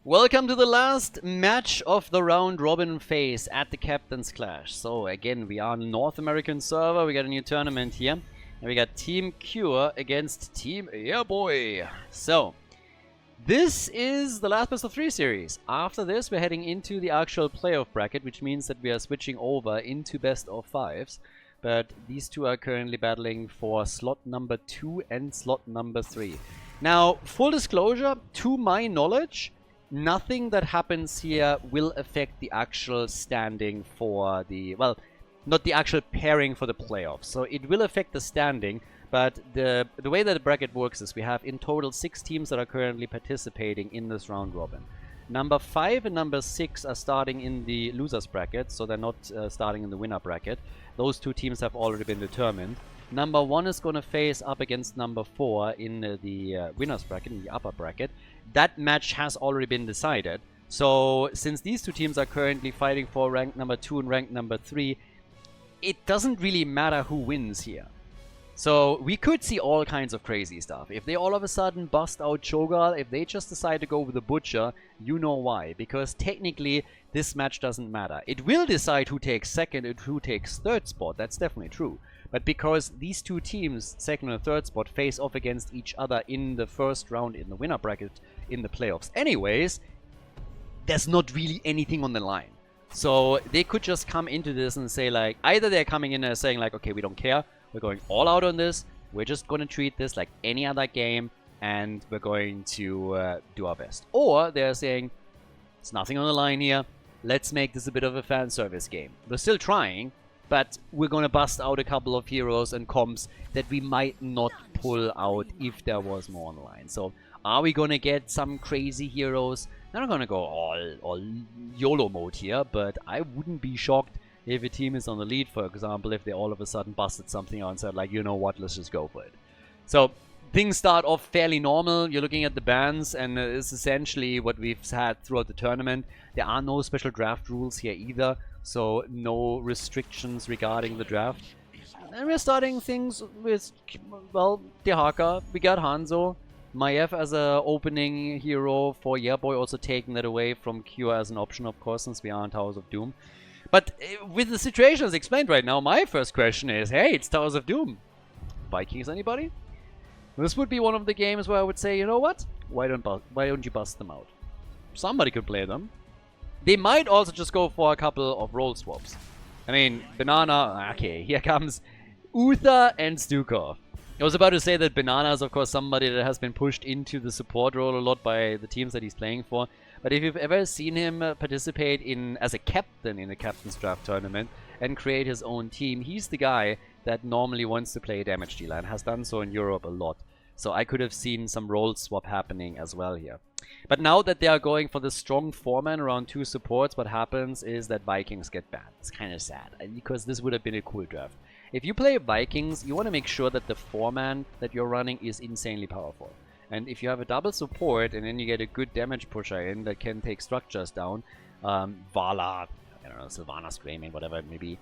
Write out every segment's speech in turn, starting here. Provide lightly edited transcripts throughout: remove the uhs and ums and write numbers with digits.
Welcome to the last match of the round robin phase at the Captain's Clash. So again, we are on North American server. We got a new tournament here. And we got Team Kure against Team YEAAAAABOI. So this is the last best of 3 series. After this, we're heading into the actual playoff bracket, which means that we are switching over into best of 5s. But these two are currently battling for slot number 2 and slot number 3. Now, full disclosure, to my knowledge, nothing that happens here will affect the actual standing for the, well, not the actual pairing for the playoffs. So it will affect the standing, but the way that the bracket works is we have in total 6 teams that are currently participating in this round robin. Number 5 and number 6 are starting in the losers bracket, so they're not starting in the winner bracket. Those 2 teams have already been determined. Number 1 is going to face up against number 4 in the winners bracket, in the upper bracket. That match has already been decided. So since these 2 teams are currently fighting for rank number 2 and rank number 3, it doesn't really matter who wins here. So we could see all kinds of crazy stuff. If they all of a sudden bust out Cho'Gall, if they just decide to go with the Butcher, you know why. Because technically, this match doesn't matter. It will decide who takes second and who takes third spot, that's definitely true. But because these 2 teams, second and third spot, face off against each other in the first round in the winner bracket in the playoffs anyways, there's not really anything on the line. So they could just come into this and say like, either they're coming in and saying like, okay, we don't care, we're going all out on this, we're just going to treat this like any other game, and we're going to do our best. Or they're saying, it's nothing on the line here, let's make this a bit of a fan service game. We're still trying, but we're going to bust out a couple of heroes and comps that we might not pull out if there was more on the line. So are we going to get some crazy heroes? I'm not going to go all YOLO mode here, but I wouldn't be shocked if a team is on the lead, for example, if they all of a sudden busted something out and said like, you know what, let's just go for it. So things start off fairly normal. You're looking at the bans, and it's essentially what we've had throughout the tournament. There are no special draft rules here either, so no restrictions regarding the draft. And we're starting things with, well, Dehaka. We got Hanzo. Maiev as an opening hero for YEAAAAABOI, also taking that away from Kure as an option, of course, since we are in Towers of Doom. But with the situation as explained right now, my first question is, hey, it's Towers of Doom. Vikings, anybody? This would be one of the games where I would say, you know what? Why don't you bust them out? Somebody could play them. They might also just go for a couple of role swaps. I mean, Banana, okay, here comes Uther and Stukov. I was about to say that Banana is, of course, somebody that has been pushed into the support role a lot by the teams that he's playing for. But if you've ever seen him participate as a captain in a Captain's Draft tournament and create his own team, he's the guy that normally wants to play a damage dealer and has done so in Europe a lot. So I could have seen some role swap happening as well here. But now that they are going for the strong 4-man around 2 supports, what happens is that Vikings get banned. It's kind of sad, because this would have been a cool draft. If you play Vikings, you want to make sure that the 4-man that you're running is insanely powerful. And if you have a double support and then you get a good damage pusher in that can take structures down, Vala, I don't know, Sylvanas Screaming, whatever it may be,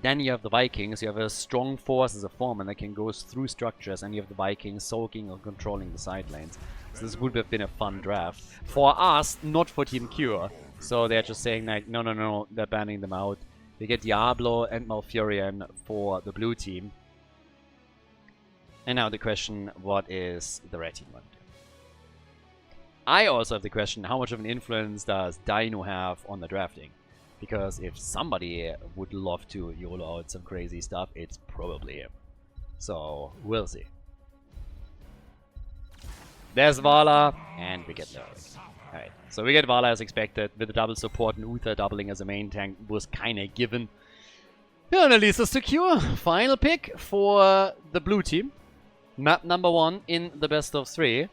then you have the Vikings, you have a strong force as a 4-man that can go through structures, and you have the Vikings soaking or controlling the side lanes. So this would have been a fun draft. For us, not for Team Kure. So they're just saying like, no, they're banning them out. They get Diablo and Malfurion for the blue team. And now the question, what is the red team going to do? I also have the question, how much of an influence does Dino have on the drafting? Because if somebody would love to YOLO out some crazy stuff, it's probably him. So, we'll see. There's Vala, and we get Lyric. Alright, so we get Vala as expected, with the double support and Uther doubling as a main tank was kinda given. Yeah, and at least it's secure. Final pick for the blue team. Map number 1 in the best of 3.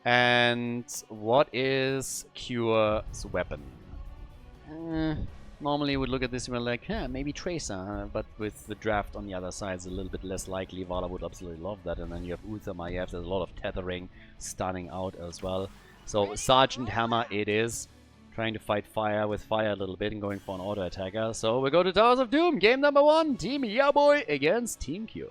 And what is Kure's weapon? Normally you would look at this and be like, maybe Tracer, but with the draft on the other side it's a little bit less likely. Vala would absolutely love that, and then you have Uther, Maiev, there's a lot of tethering, stunning out as well. So Sergeant Hammer it is, trying to fight fire with fire a little bit and going for an auto attacker. So we go to Towers of Doom, game number 1, Team YEAAAAABOI against Team Kure.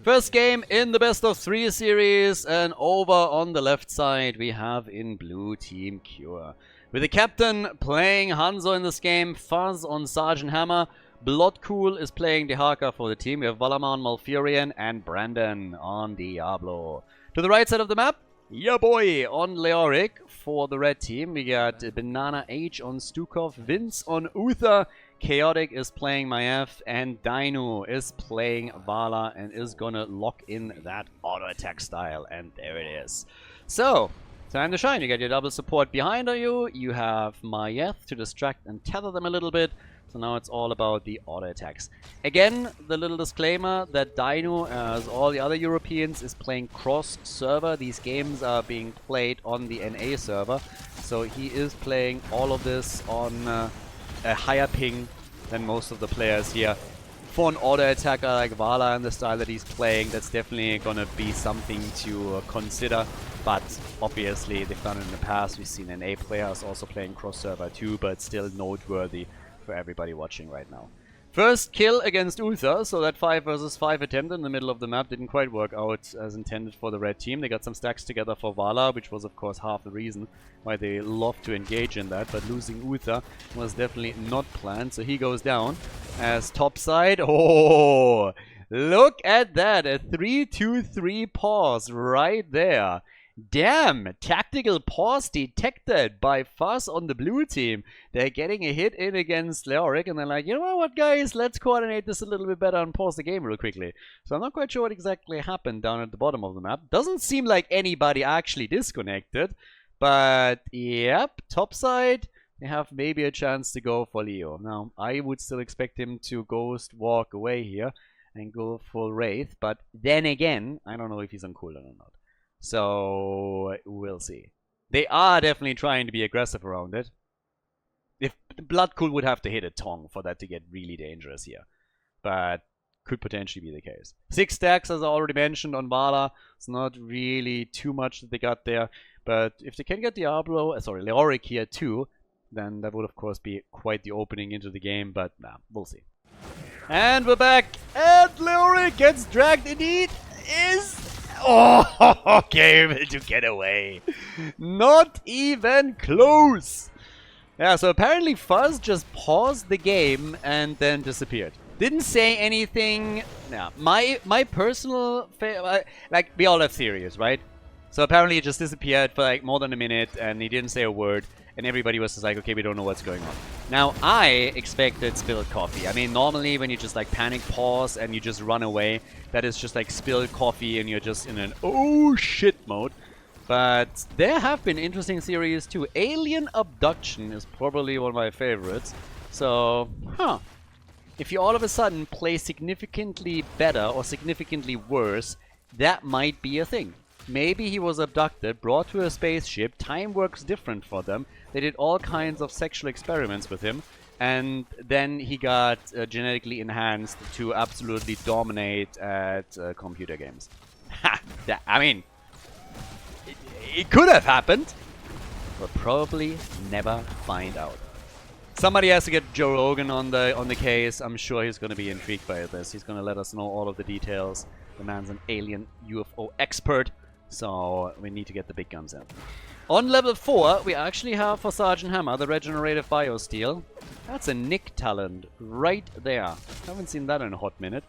First game in the best of 3 series, and over on the left side we have in blue team Kure. With the captain playing Hanzo in this game, Fuzz on Sergeant Hammer, Bloodcool is playing the Haka for the team. We have Valamar on Malfurion and Brandon on Diablo. To the right side of the map, YEAAAAABOI on Leoric for the red team. We got Banana H on Stukov, Vince on Uther, Chaotic is playing Maiev, and Dino is playing Vala and is gonna lock in that auto attack style. And there it is. So, time to shine. You get your double support behind you. You have Maiev to distract and tether them a little bit. So now it's all about the auto attacks. Again, the little disclaimer that Dino, as all the other Europeans, is playing cross-server. These games are being played on the NA server. So he is playing all of this on a higher ping than most of the players here. For an auto attacker like Vala and the style that he's playing, that's definitely gonna be something to consider. But obviously, they've done it in the past. We've seen NA players also playing cross-server too, but still noteworthy for everybody watching right now. First kill against Uther, so that 5 versus 5 attempt in the middle of the map didn't quite work out as intended for the red team. They got some stacks together for Vala, which was of course half the reason why they love to engage in that, but losing Uther was definitely not planned, so he goes down as topside. Oh, look at that, a 3-2-3 pause right there. Damn! Tactical pause detected by Fuzz on the blue team. They're getting a hit in against Leoric, and they're like, you know what, guys? Let's coordinate this a little bit better and pause the game real quickly. So I'm not quite sure what exactly happened down at the bottom of the map. Doesn't seem like anybody actually disconnected. But, yep, topside, they have maybe a chance to go for Leo. Now, I would still expect him to ghost walk away here and go full Wraith. But then again, I don't know if he's on cooldown or not. So, we'll see. They are definitely trying to be aggressive around it. If Bloodcool would have to hit a Tong for that to get really dangerous here. But could potentially be the case. 6 stacks, as I already mentioned, on Vala. It's not really too much that they got there. But if they can get Diablo, Leoric here too, then that would of course be quite the opening into the game. But nah, we'll see. And we're back. And Leoric gets dragged indeed. Okay, able to get away. Not even close. Yeah, so apparently Fuzz just paused the game and then disappeared. Didn't say anything. Yeah, my personal like, we all have theories, right? So apparently he just disappeared for like more than a minute and he didn't say a word. And everybody was just like, okay, we don't know what's going on. Now, I expected spilled coffee. I mean, normally when you just like panic pause and you just run away, that is just like spilled coffee and you're just in an oh shit mode. But there have been interesting theories too. Alien abduction is probably one of my favorites. So, if you all of a sudden play significantly better or significantly worse, that might be a thing. Maybe he was abducted, brought to a spaceship, time works different for them, they did all kinds of sexual experiments with him, and then he got genetically enhanced to absolutely dominate at computer games. Ha! I mean, it could have happened, but probably never find out. Somebody has to get Joe Rogan on the case. I'm sure he's going to be intrigued by this. He's going to let us know all of the details. The man's an alien UFO expert. So we need to get the big guns in. On level 4, we actually have for Sergeant Hammer the regenerative biosteel. That's a Nick talent right there. Haven't seen that in a hot minute.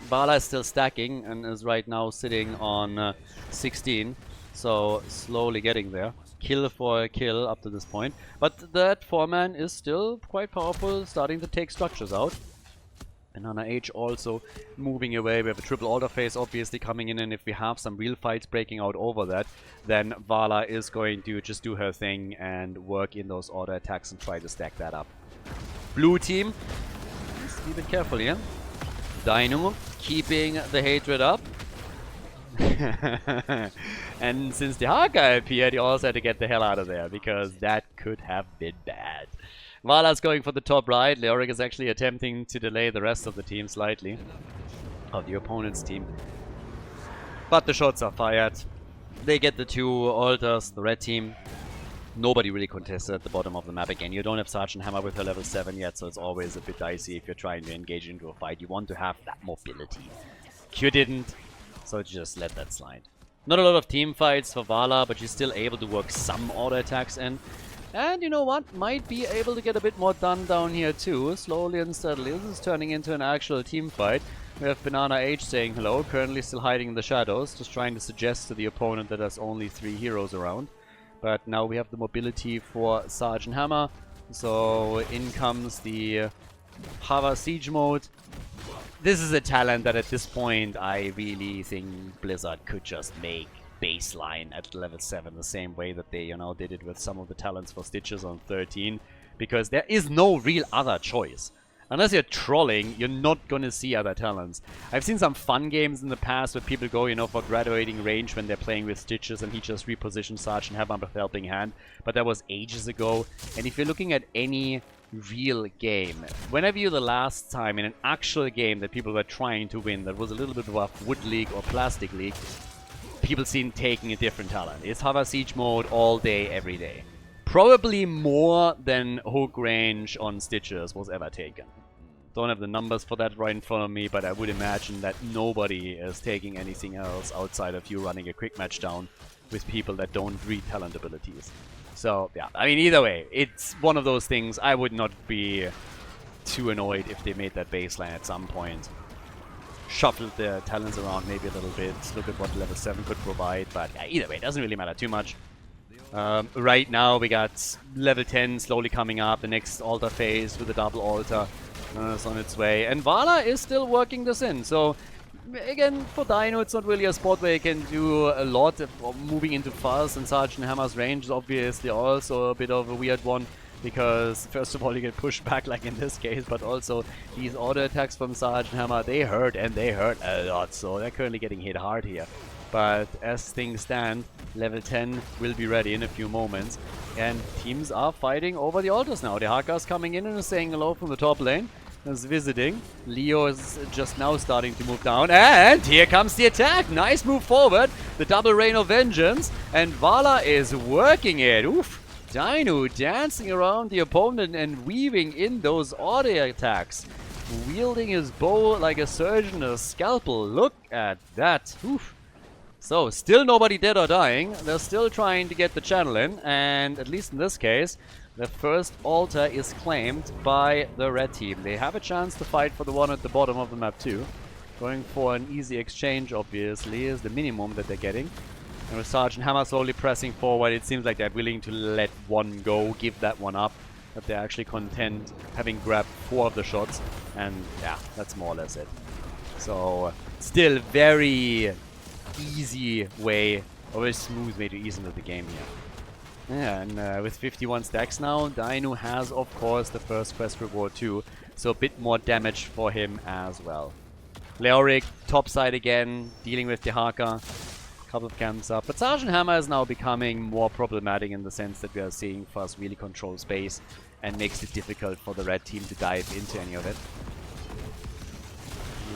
Vala is still stacking and is right now sitting on 16. So slowly getting there. Kill for a kill up to this point. But that 4-man is still quite powerful, starting to take structures out. Banana H also moving away. We have a triple altar phase obviously coming in, and if we have some real fights breaking out over that, then Vala is going to just do her thing and work in those auto attacks and try to stack that up. Blue team, just be a bit careful here. Dino keeping the hatred up. And since the Haka appeared, he also had to get the hell out of there, because that could have been bad. Vala's going for the top right. Leoric is actually attempting to delay the rest of the team slightly. Of the opponent's team. But the shots are fired. They get the 2 altars, the red team. Nobody really contested at the bottom of the map again. You don't have Sergeant Hammer with her level 7 yet, so it's always a bit dicey if you're trying to engage into a fight. You want to have that mobility. Kure didn't, so just let that slide. Not a lot of team fights for Vala, but she's still able to work some auto attacks in. And you know what? Might be able to get a bit more done down here too, slowly and steadily. This is turning into an actual team fight. We have Banana H saying hello, currently still hiding in the shadows, just trying to suggest to the opponent that there's only 3 heroes around. But now we have the mobility for Sergeant Hammer, so in comes the Hava Siege mode. This is a talent that at this point I really think Blizzard could just make baseline at level 7 the same way that they, you know, did it with some of the talents for Stitches on 13, because there is no real other choice. Unless you're trolling, you're not gonna see other talents. I've seen some fun games in the past where people go, you know, for graduating range when they're playing with Stitches and he just repositions Sergeant Hammer with Helping Hand, but that was ages ago. And if you're looking at any real game, whenever you're the last time in an actual game that people were trying to win that was a little bit of a Wood League or Plastic League, people seen taking a different talent. It's Hava Siege mode all day, every day. Probably more than Hook Range on Stitches was ever taken. Don't have the numbers for that right in front of me, but I would imagine that nobody is taking anything else outside of you running a quick match down with people that don't read talent abilities. So, yeah, I mean, either way, it's one of those things. I would not be too annoyed if they made that baseline at some point. Shuffled the talents around maybe a little bit, look at what level 7 could provide, but yeah, either way, it doesn't really matter too much. Right now, we got level 10 slowly coming up, the next altar phase with a double altar is on its way, and Vala is still working this in, so again, for Dino, it's not really a spot where you can do a lot of moving into fuzz, and Sergeant Hammer's range is obviously also a bit of a weird one, because first of all you get pushed back like in this case, but also these auto attacks from Sergeant Hammer, they hurt, and they hurt a lot, so they're currently getting hit hard here. But as things stand, level 10 will be ready in a few moments, and teams are fighting over the altars now. The Haka's coming in and is saying hello from the top lane. Is visiting. Leo is just now starting to move down, and here comes the attack. Nice move forward. The double Rain of Vengeance, and Vala is working it. Oof. Dino dancing around the opponent and weaving in those auto attacks. Wielding his bow like a surgeon, a scalpel. Look at that. Oof. So, still nobody dead or dying. They're still trying to get the channel in, and at least in this case, the first altar is claimed by the red team. They have a chance to fight for the one at the bottom of the map too. Going for an easy exchange, obviously, is the minimum that they're getting. And with Sergeant Hammer slowly pressing forward, it seems like they're willing to let one go, give that one up. That they're actually content having grabbed 4 of the shots. And yeah, that's more or less it. So, still very easy way, or a smooth way to ease into the game here. Yeah, and with 51 stacks now, Dino has, of course, the first quest reward too, so a bit more damage for him as well. Leoric, topside again, dealing with the Haka. Couple of camps up, but Sergeant Hammer is now becoming more problematic in the sense that we are seeing Fuzz really control space and makes it difficult for the red team to dive into any of it.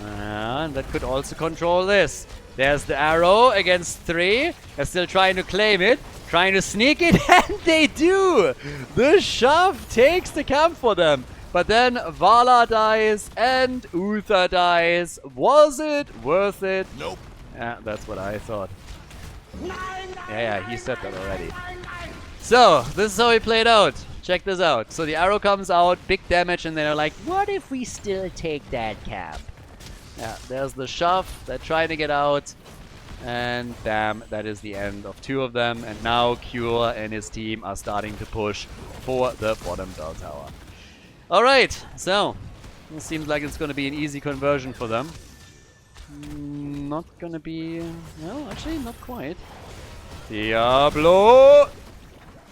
And that could also control this. There's the arrow against 3. They're still trying to claim it. Trying to sneak it, and they do! The shove takes the camp for them. But then Vala dies, and Uther dies. Was it worth it? Nope. Yeah, that's what I thought. Yeah, he said that already. So, this is how it played out. Check this out. So the arrow comes out, big damage, and they're like, what if we still take that camp? Yeah, there's the shove. They're trying to get out. And bam, that is the end of 2 of them. And now Kure and his team are starting to push for the bottom bell tower. Alright, so it seems like it's going to be an easy conversion for them. Not going to be... well, actually, not quite. Diablo!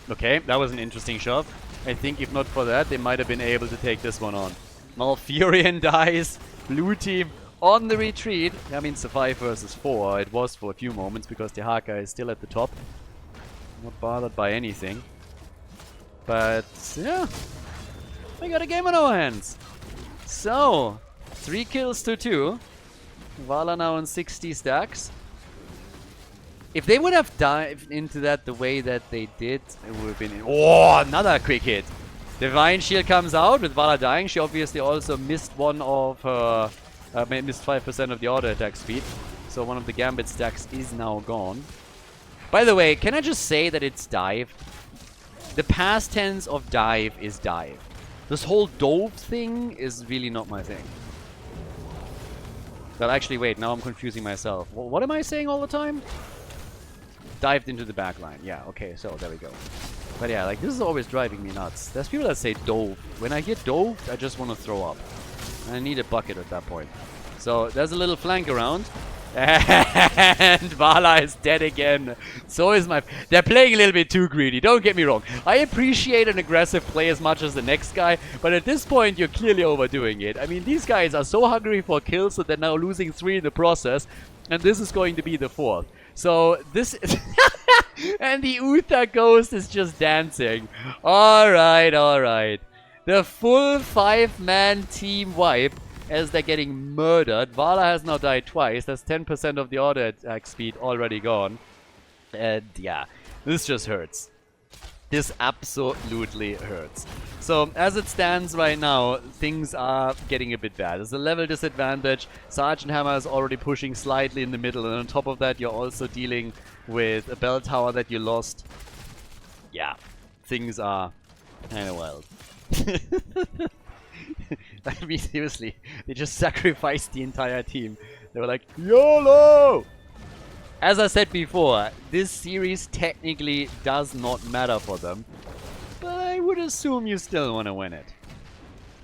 Okay, that was an interesting shove. I think if not for that, they might have been able to take this one on. Malfurion dies. Blue team on the retreat. I mean, it's a 5 versus 4. It was for a few moments because the Haka is still at the top. Not bothered by anything. But, yeah. We got a game on our hands. So, 3 kills to 2. Vala now on 60 stacks. If they would have dived into that the way that they did, it would have been... oh, another quick hit. Divine Shield comes out with Vala dying. She obviously also missed one of her Missed 5% of the auto attack speed. So one of the Gambit stacks is now gone. By the way, can I just say that it's dive? The past tense of dive is dive. This whole dove thing is really not my thing. But actually, wait, now I'm confusing myself. What am I saying all the time? Dived into the back line. Yeah, okay, so there we go. But yeah, like, this is always driving me nuts. There's people that say dove. When I hear dove, I just want to throw up. I need a bucket at that point. So, there's a little flank around. And Vala is dead again. So is my... They're playing a little bit too greedy, don't get me wrong. I appreciate an aggressive play as much as the next guy, but at this point you're clearly overdoing it. I mean, these guys are so hungry for kills that they're now losing 3 in the process, and this is going to be the 4th. So this is... And the Uther Ghost is just dancing. Alright, alright. The full 5-man team wipe as they're getting murdered. Vala has now died twice. That's 10% of the auto attack speed already gone. And yeah, this just hurts. This absolutely hurts. So as it stands right now, things are getting a bit bad. There's a level disadvantage. Sergeant Hammer is already pushing slightly in the middle, and on top of that you're also dealing with a bell tower that you lost. Yeah, things are kind of wild. I mean, seriously, they just sacrificed the entire team. They were like, YOLO! As I said before, this series technically does not matter for them, but I would assume you still want to win it.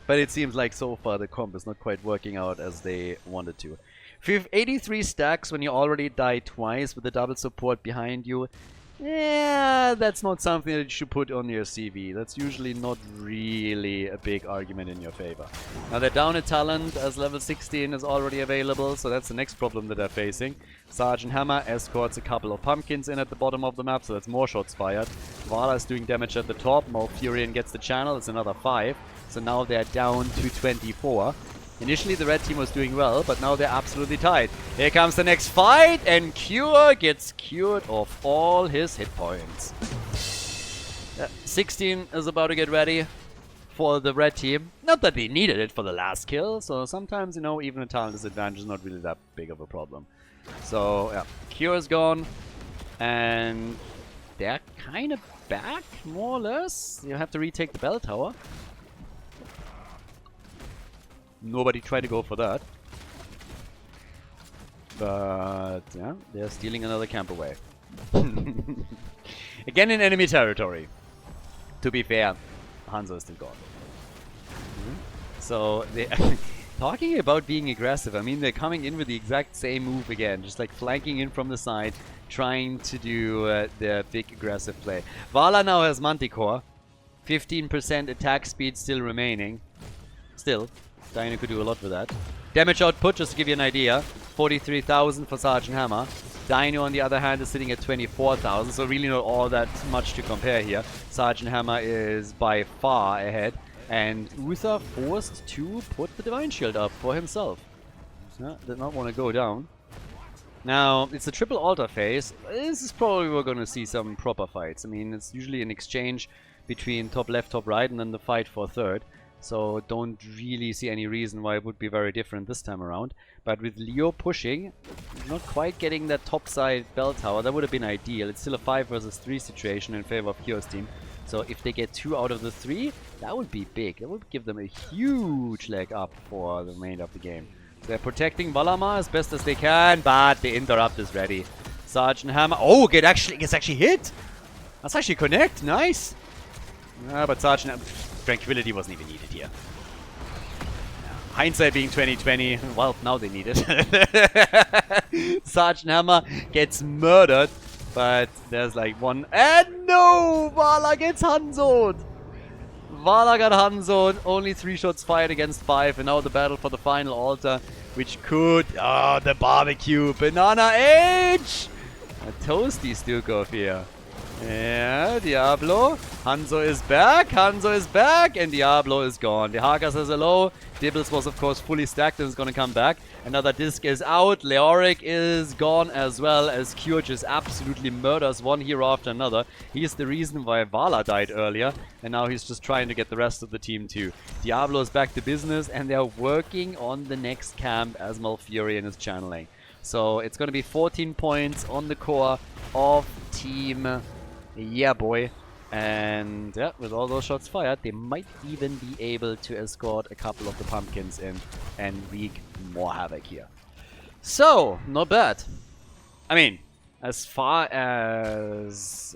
But it seems like so far the comp is not quite working out as they wanted to. 83 stacks when you already died twice with the double support behind you. Yeah, that's not something that you should put on your CV. That's usually not really a big argument in your favor. Now they're down a talent as level 16 is already available, so that's the next problem that they're facing. Sergeant Hammer escorts a couple of pumpkins in at the bottom of the map, so that's more shots fired. Vala is doing damage at the top. Malfurion gets the channel, it's another 5. So now they're down to 24. Initially the red team was doing well, but now they're absolutely tied. Here comes the next fight, and Kure gets cured of all his hit points. 16 is about to get ready for the red team. Not that they needed it for the last kill, so sometimes, you know, even a talent disadvantage is not really that big of a problem. So, yeah, Kure is gone, and they're kind of back, more or less. You have to retake the bell tower. Nobody tried to go for that. But, yeah, they're stealing another camp away. Again in enemy territory. To be fair, Hanzo is still gone. So, they talking about being aggressive, I mean, they're coming in with the exact same move again. Just like flanking in from the side, trying to do their big aggressive play. Vala now has Manticore. 15% attack speed still remaining. Still. Dino could do a lot with that. Damage output, just to give you an idea, 43,000 for Sergeant Hammer. Dino, on the other hand, is sitting at 24,000, so really not all that much to compare here. Sergeant Hammer is by far ahead, and Uther forced to put the Divine Shield up for himself. Did not want to go down. Now, it's a triple altar phase. This is probably where we're going to see some proper fights. I mean, it's usually an exchange between top left, top right, and then the fight for third. So don't really see any reason why it would be very different this time around. But with Leo pushing, not quite getting that top side bell tower, that would have been ideal. It's still a 5 versus 3 situation in favor of Kure's team. So if they get 2 out of the 3, that would be big. That would give them a huge leg up for the remainder of the game. So they're protecting Valamar as best as they can, but the interrupt is ready. Sergeant Hammer, oh, gets actually hit! That's actually connect, nice! But Sergeant Tranquility wasn't even needed here. Hindsight being 2020, well, now they need it. Sergeant Hammer gets murdered, but there's like one... And no! Vala gets Hanzoed! Vala got Hanzoed, only 3 shots fired against 5, and now the battle for the final altar, which could... Oh, the barbecue! Banana Age! A toasty Stukov here. Yeah, Diablo. Hanzo is back. Hanzo is back. And Diablo is gone. The Haka says hello. Dibbles was, of course, fully stacked and is going to come back. Another disc is out. Leoric is gone as well, as Kure just absolutely murders one hero after another. He's the reason why Vala died earlier. And now he's just trying to get the rest of the team too. Diablo is back to business. And they're working on the next camp as Malfurion is channeling. So it's going to be 14 points on the core of Team YEAAAAABOI. And yeah, with all those shots fired, they might even be able to escort a couple of the pumpkins in and wreak more havoc here. So, not bad. I mean, as far as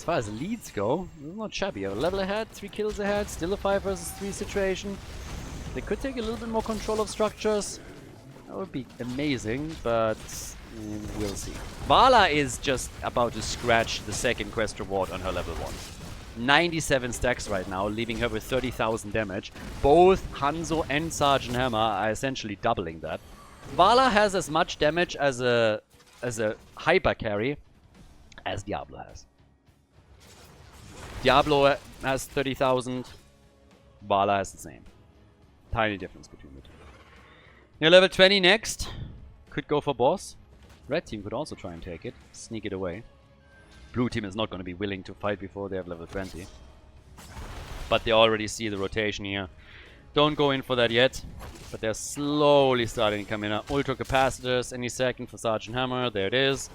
leads go, it's not shabby. A level ahead, 3 kills ahead, still a 5 versus 3 situation. They could take a little bit more control of structures. That would be amazing, but we'll see. Vala is just about to scratch the second quest reward on her level 1. 97 stacks right now, leaving her with 30,000 damage. Both Hanzo and Sergeant Hammer are essentially doubling that. Vala has as much damage as a hyper carry as Diablo has. Diablo has 30,000. Vala has the same. Tiny difference between the two. You're level 20 next. Could go for boss. Red team could also try and take it. Sneak it away. Blue team is not going to be willing to fight before they have level 20. But they already see the rotation here. Don't go in for that yet. But they're slowly starting to come in. Ultra capacitors any second for Sergeant Hammer. There it is.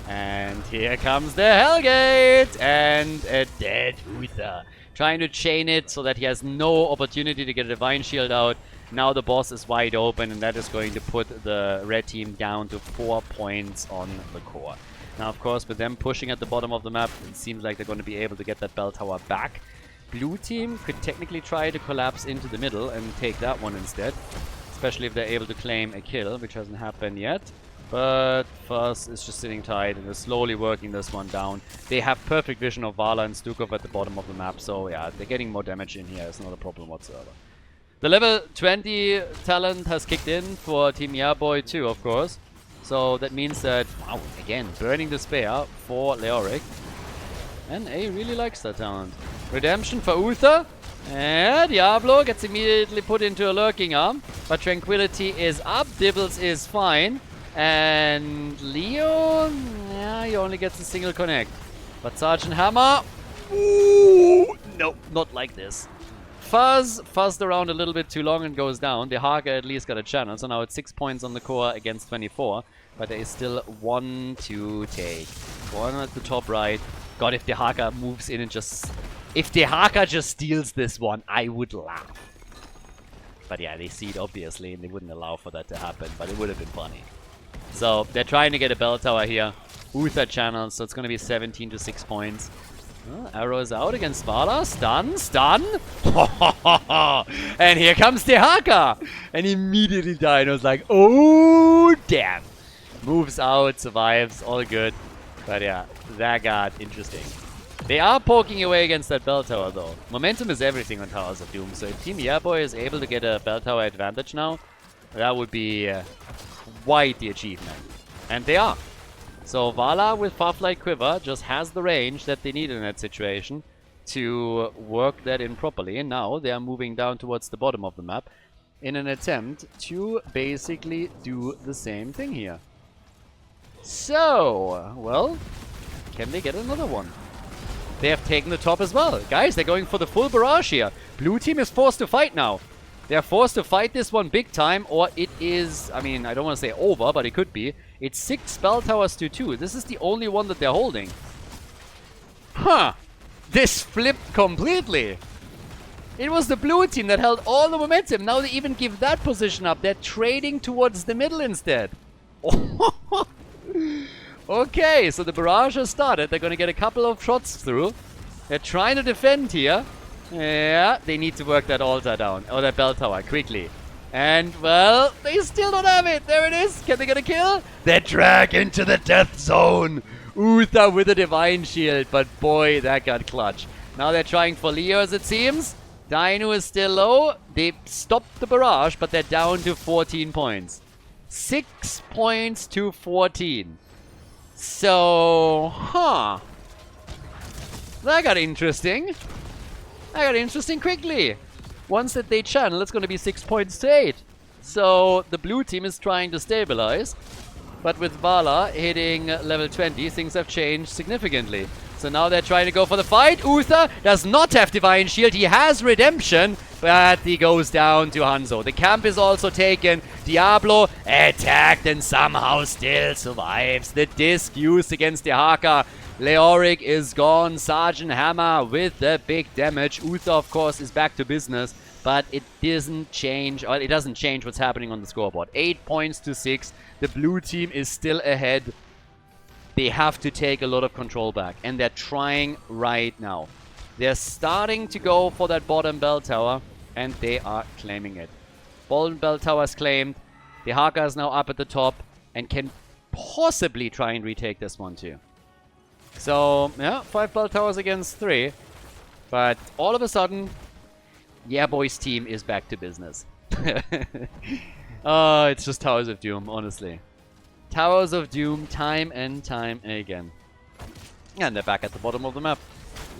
And here comes the Hellgate. And a dead Uther. Trying to chain it so that he has no opportunity to get a Divine Shield out. Now the boss is wide open, and that is going to put the red team down to 4 points on the core. Now, of course, with them pushing at the bottom of the map, it seems like they're going to be able to get that bell tower back. Blue team could technically try to collapse into the middle and take that one instead. Especially if they're able to claim a kill, which hasn't happened yet. But Fuzz is just sitting tight and they're slowly working this one down. They have perfect vision of Vala and Stukov at the bottom of the map, so yeah, they're getting more damage in here. It's not a problem whatsoever. The level 20 talent has kicked in for Team YEAAAAABOI too, of course. So that means that, wow, again, burning the spear for Leoric. And A really likes that talent. Redemption for Uther. And Diablo gets immediately put into a lurking arm. But Tranquility is up, Dibbles is fine. And Leo, yeah, he only gets a single connect. But Sergeant Hammer, ooh, nope, not like this. Fuzz fuzzed around a little bit too long and goes down. The Haka at least got a channel, so now it's 6 points on the core against 24. But there is still one to take. One at the top right. God, if the Haka moves in and just... If the Haka just steals this one, I would laugh. But yeah, they see it obviously, and they wouldn't allow for that to happen, but it would have been funny. So, they're trying to get a bell tower here. Uther channel, so it's going to be 17 to 6 points. Arrow is out against Vala. Stun, stun. And here comes the Haka. And immediately died. I was like, oh, damn. Moves out, survives, all good. But yeah, that got interesting. They are poking away against that bell tower, though. Momentum is everything on Towers of Doom. So if Team YEAAAAABOI is able to get a bell tower advantage now, that would be quite the achievement. And they are. So Vala with Farflight Quiver just has the range that they need in that situation to work that in properly. And now they are moving down towards the bottom of the map in an attempt to basically do the same thing here. So, well, can they get another one? They have taken the top as well. Guys, they're going for the full barrage here. Blue team is forced to fight now. They're forced to fight this one big time, or it is, I mean, I don't want to say over, but it could be. It's 6 spell towers to 2. This is the only one that they're holding. Huh. This flipped completely. It was the blue team that held all the momentum. Now they even give that position up. They're trading towards the middle instead. Okay, so the barrage has started. They're going to get a couple of shots through. They're trying to defend here. Yeah, they need to work that altar down. Or that bell tower, quickly. And, well, they still don't have it. There it is. Can they get a kill? They drag into the death zone. Uther with a Divine Shield. But boy, that got clutch. Now they're trying for Leo, as it seems. Dino is still low. They stopped the barrage, but they're down to 14 points. 6 points to 14. So, That got interesting. That got interesting quickly. Once that they channel, it's going to be 6 points to 8. So the blue team is trying to stabilize. But with Vala hitting level 20, things have changed significantly. So now they're trying to go for the fight. Uther does not have Divine Shield. He has Redemption, but he goes down to Hanzo. The camp is also taken. Diablo attacked and somehow still survives. The disc used against the Haka. Leoric is gone. Sergeant Hammer with the big damage. Uther, of course, is back to business. But it doesn't change, or it doesn't change what's happening on the scoreboard. 8 points to 6. The blue team is still ahead. They have to take a lot of control back, and they're trying right now. They're starting to go for that bottom bell tower, and they are claiming it. Bottom bell tower is claimed. The Haka is now up at the top, and can possibly try and retake this one too. So, yeah, 5 bell towers against 3. But all of a sudden, YEAAAABOI's team is back to business. Oh, it's just Towers of Doom, honestly. Towers of Doom, time and time again. And they're back at the bottom of the map,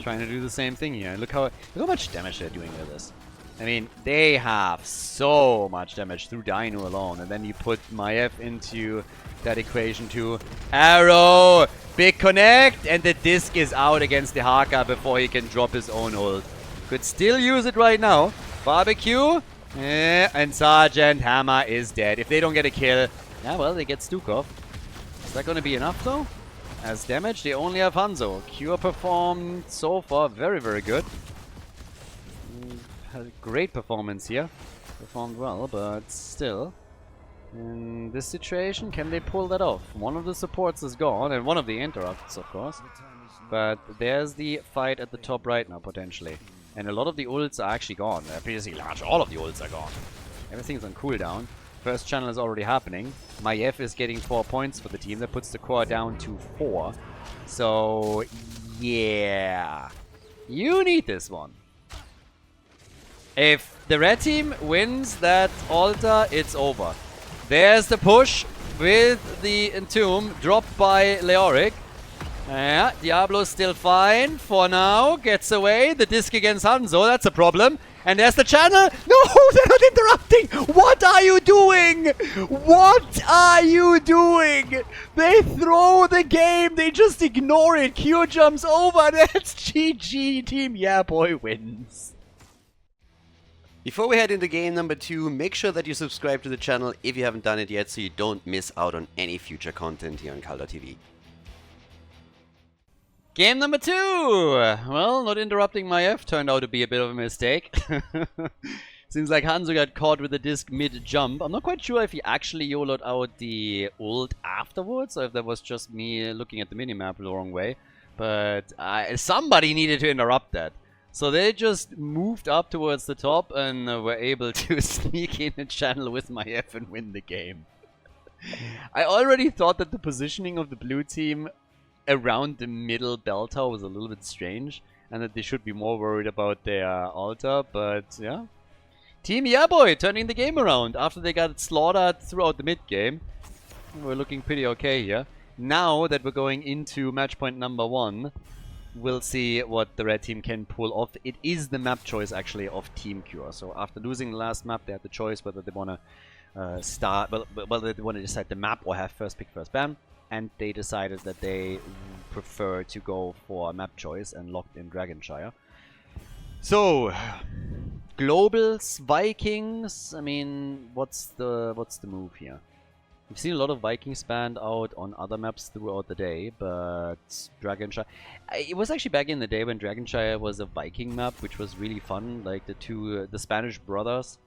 trying to do the same thing here. Look how much damage they're doing with this. I mean, they have so much damage through Dino alone. And then you put Maiev into that equation too. Arrow! Big connect! And the disc is out against the Haka before he can drop his own ult. Could still use it right now. Barbecue. And Sergeant Hammer is dead. If they don't get a kill, yeah, well, they get Stukov. Is that going to be enough, though? As damage, they only have Hanzo. Kure performed so far very, very good. Had a great performance here. Performed well, but still. In this situation, can they pull that off? One of the supports is gone, and one of the interrupts, of course. But there's the fight at the top right now, potentially. And a lot of the ults are actually gone. Previously large, all of the ults are gone. Everything's on cooldown. First channel is already happening. Maiev is getting 4 points for the team. That puts the core down to 4. So, yeah. You need this one. If the red team wins that altar, it's over. There's the push with the Entomb dropped by Leoric. Yeah, Diablo's still fine for now. Gets away. The disc against Hanzo. That's a problem. And there's the channel. No, they're not interrupting. What are you doing? What are you doing? They throw the game. They just ignore it. Q jumps over. That's GG. Team YEAAAABOI wins. Before we head into game number 2, make sure that you subscribe to the channel if you haven't done it yet so you don't miss out on any future content here on Khaldor TV. Game number 2! Well, not interrupting Maiev turned out to be a bit of a mistake. Seems like Hanzo got caught with the disc mid-jump. I'm not quite sure if he actually YOLO'd out the ult afterwards, or if that was just me looking at the minimap the wrong way. But somebody needed to interrupt that. So they just moved up towards the top and were able to sneak in a channel with Maiev and win the game. I already thought that the positioning of the blue team around the middle bell tower was a little bit strange, and that they should be more worried about their altar, but yeah. Team YEAAAABOI turning the game around after they got slaughtered throughout the mid game. We're looking pretty okay here. Now that we're going into match point number 1, we'll see what the red team can pull off. It is the map choice actually of Team Kure. So after losing the last map, they had the choice whether they want to whether they want to decide the map or have first pick first ban. And they decided that they prefer to go for a map choice and locked in Dragonshire. So, Globals, Vikings. I mean, what's the move here? We've seen a lot of Vikings banned out on other maps throughout the day, but Dragonshire... It was actually back in the day when Dragonshire was a Viking map, which was really fun. Like the Spanish brothers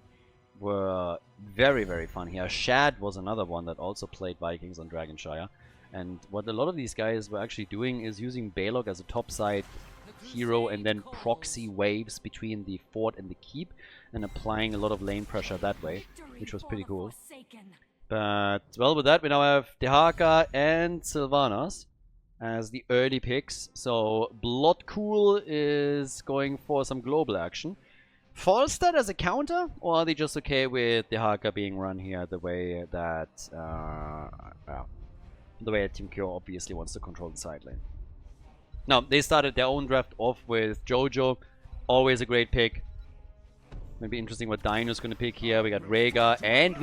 were very, very fun here. Shad was another one that also played Vikings on Dragonshire. And what a lot of these guys were actually doing is using Balog as a topside hero and then proxy waves between the fort and the keep and applying a lot of lane pressure that way, which was pretty cool. But, well, with that, we now have Dehaka and Sylvanas as the early picks. So, Bloodcool is going for some global action. Falstad as a counter, or are they just okay with Dehaka being run here the way that Team Kure obviously wants to control the side lane? Now, they started their own draft off with Jojo. Always a great pick. Maybe interesting what Dino's going to pick here. We got Rhaegar, and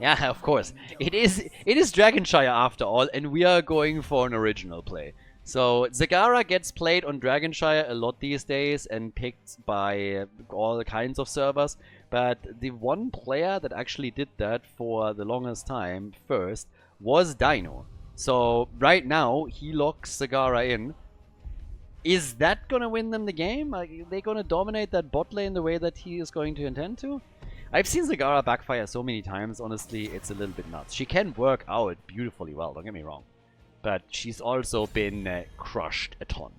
yeah, of course. It is Dragonshire after all, and we are going for an original play. So, Zagara gets played on Dragonshire a lot these days and picked by all kinds of servers. But the one player that actually did that for the longest time first was Dino. So, right now, he locks Zagara in. Is that going to win them the game? Are they going to dominate that bot lane the way that he is going to intend to? I've seen Zagara backfire so many times, honestly, it's a little bit nuts. She can work out beautifully well, don't get me wrong. But she's also been crushed a ton.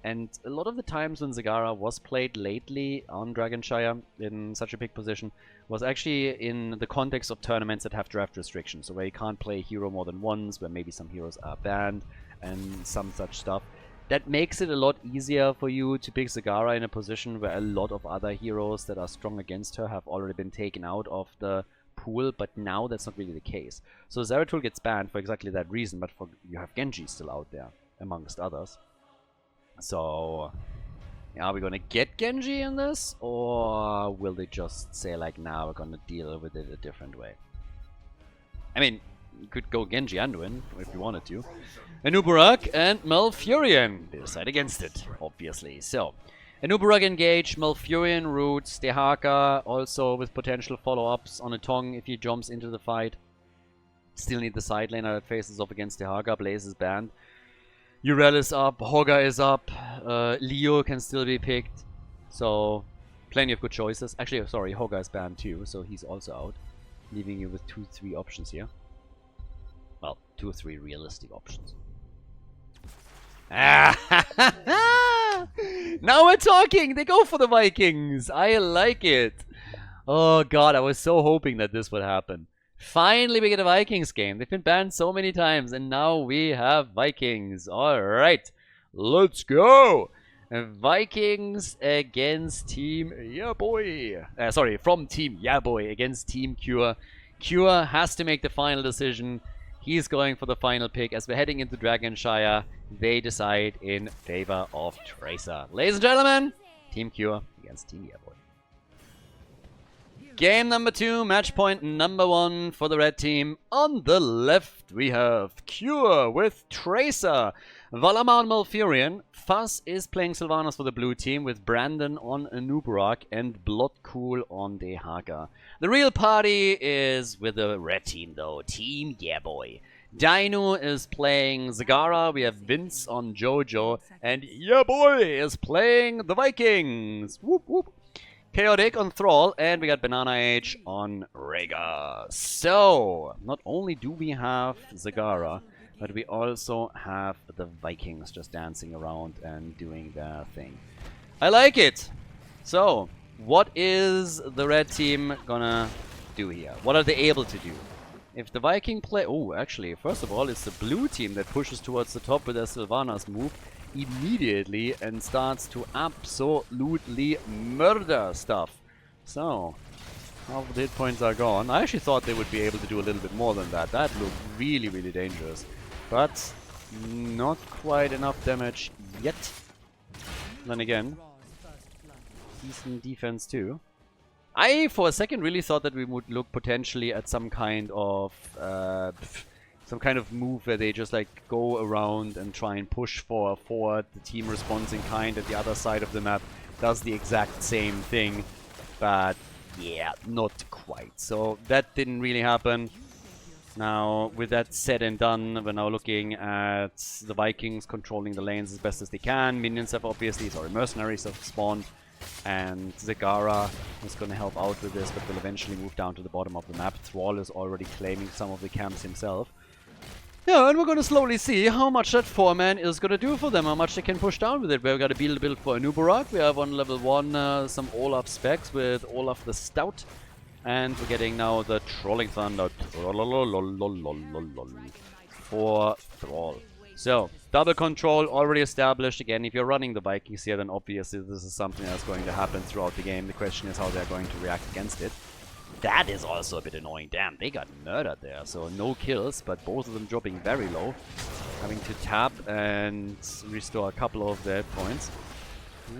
And a lot of the times when Zagara was played lately on Dragonshire in such a big position was actually in the context of tournaments that have draft restrictions. So where you can't play a hero more than once, where maybe some heroes are banned and some such stuff. That makes it a lot easier for you to pick Zagara in a position where a lot of other heroes that are strong against her have already been taken out of the pool, but now that's not really the case. So Zeratul gets banned for exactly that reason, but you have Genji still out there, amongst others. So, are we gonna get Genji in this, or will they just say like, nah, we're gonna deal with it a different way? I mean, you could go Genji Anduin if you wanted to. Anubarak and Malfurion. They decide against it, obviously. So, Anubarak engage, Malfurion roots Dehaka, also with potential follow-ups on a Tong if he jumps into the fight. Still need the side laner that faces off against Dehaka. Blaze is banned. Urel is up, Hogger is up, Leo can still be picked. So, plenty of good choices. Actually, sorry, Hogger is banned too, so he's also out. Leaving you with 2-3 options here. Well, 2 or 3 realistic options. Now we're talking! They go for the Vikings! I like it! Oh god, I was so hoping that this would happen. Finally we get a Vikings game. They've been banned so many times, and now we have Vikings. Alright, let's go! Vikings against Team YEAAAAABOI. Sorry, from Team YEAAAAABOI against Team Kure. Kure has to make the final decision. He's going for the final pick. As we're heading into Dragonshire, they decide in favor of Tracer. Ladies and gentlemen, Team Kure against Team YEAAAAABOI. Game number 2, match point number 1 for the red team. On the left, we have Kure with Tracer, Valamar on Malfurion. Fuzz is playing Sylvanas for the blue team with Brandon on Anubarak and Bloodcool on Dehaka. The real party is with the red team though, Team YEAAAAABOI. Dino is playing Zagara, we have Vince on Jojo, and YEAAAAABOI is playing the Vikings. Whoop whoop. Chaotic on Thrall, and we got Banana Age on Rhaegar. So, not only do we have Zagara, but we also have the Vikings just dancing around and doing their thing. I like it! So, what is the red team gonna do here? What are they able to do? If the Viking play... Oh, actually, first of all, it's the blue team that pushes towards the top with their Sylvanas move immediately and starts to absolutely murder stuff. So, half of the hit points are gone. I actually thought they would be able to do a little bit more than that. That looked really, really dangerous. But not quite enough damage yet. Then again, decent defense too. I, for a second, really thought that we would look potentially at some kind of move where they just like go around and try and push for a forward. The team responds in kind at the other side of the map, does the exact same thing, but yeah, not quite. So that didn't really happen. Now, with that said and done, we're now looking at the Vikings controlling the lanes as best as they can. Minions have obviously, mercenaries have spawned, and Zagara is going to help out with this, but will eventually move down to the bottom of the map. Thrall is already claiming some of the camps himself. Yeah, and we're going to slowly see how much that 4-man is going to do for them, how much they can push down with it. We've got a build for Anubarak. We have on level 1 some Olaf specs with Olaf the Stout. And we're getting now the Trolling Thunder for Thrall. So, double control already established. Again, if you're running the Vikings here, then obviously this is something that's going to happen throughout the game. The question is how they're going to react against it. That is also a bit annoying. Damn, they got murdered there. So no kills, but both of them dropping very low. Having to tap and restore a couple of their hit points.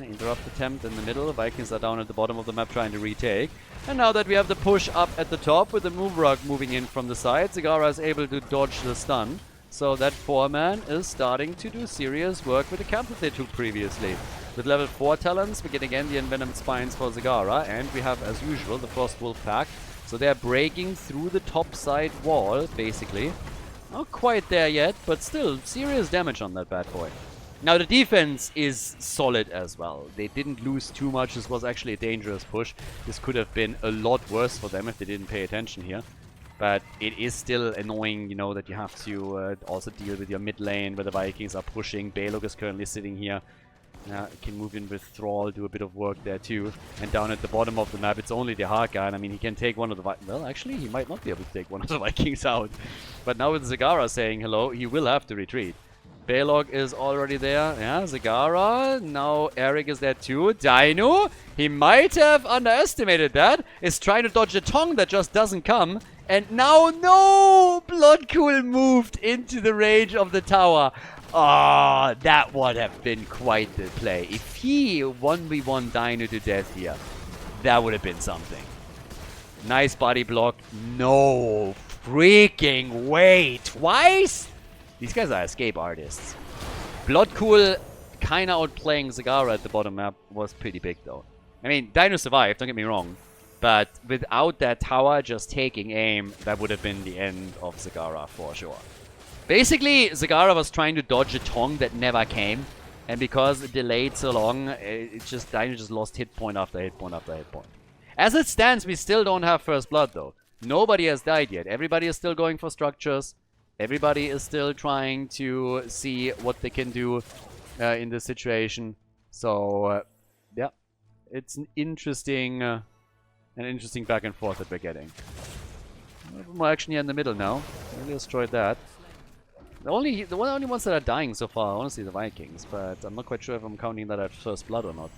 Interrupt attempt in the middle. Vikings are down at the bottom of the map trying to retake. And now that we have the push up at the top with the move rock moving in from the side, Zagara is able to dodge the stun. So that 4-man is starting to do serious work with the camp that they took previously. With level 4 talents, we get again the Envenomed Spines for Zagara, and we have, as usual, the Frost Wolf pack. So they're breaking through the top side wall, basically. Not quite there yet, but still serious damage on that bad boy. Now the defense is solid as well. They didn't lose too much. This was actually a dangerous push. This could have been a lot worse for them if they didn't pay attention here. But it is still annoying, you know, that you have to also deal with your mid lane where the Vikings are pushing. Balog is currently sitting here. Can move in with Thrall, do a bit of work there too. And down at the bottom of the map, it's only the Haka, and I mean, he can take one of the well, actually, he might not be able to take one of the Vikings out. But now with Zagara saying hello, he will have to retreat. Balog is already there. Yeah, Zagara. Now Eric is there too. Dino, he might have underestimated that. Is trying to dodge a Tong that just doesn't come. And now, no! Bloodcool moved into the range of the tower. Ah, that would have been quite the play. If he 1v1 Dino to death here, that would have been something. Nice body block. No freaking way. Twice? These guys are escape artists. Bloodcool kinda outplaying Zagara at the bottom map was pretty big though. I mean, Dino survived, don't get me wrong. But without that tower just taking aim, that would have been the end of Zagara for sure. Basically, Zagara was trying to dodge a Tong that never came. And because it delayed so long, Dino just lost hit point after hit point after hit point. As it stands, we still don't have first blood though. Nobody has died yet. Everybody is still going for structures. Everybody is still trying to see what they can do in this situation. So, yeah. It's an interesting back and forth that we're getting. A little more action here in the middle now. We destroyed that. The only ones that are dying so far are honestly the Vikings, but I'm not quite sure if I'm counting that at first blood or not.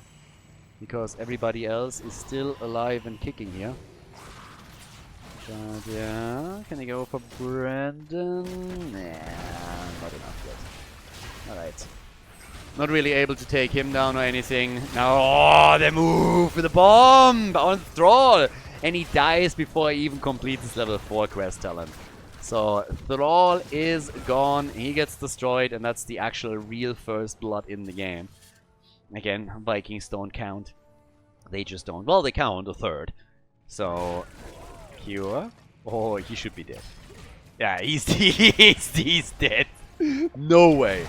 Because everybody else is still alive and kicking here. But yeah, can he go for Brandon? Nah, not enough yet. Alright. Not really able to take him down or anything. Now, oh, the move with the bomb on Thrall! And he dies before he even completes his level 4 quest talent. So, Thrall is gone, he gets destroyed, and that's the actual real first blood in the game. Again, Vikings don't count. They just don't. Well, they count a third. So, Kure. Oh, he should be dead. Yeah, he's dead. No way.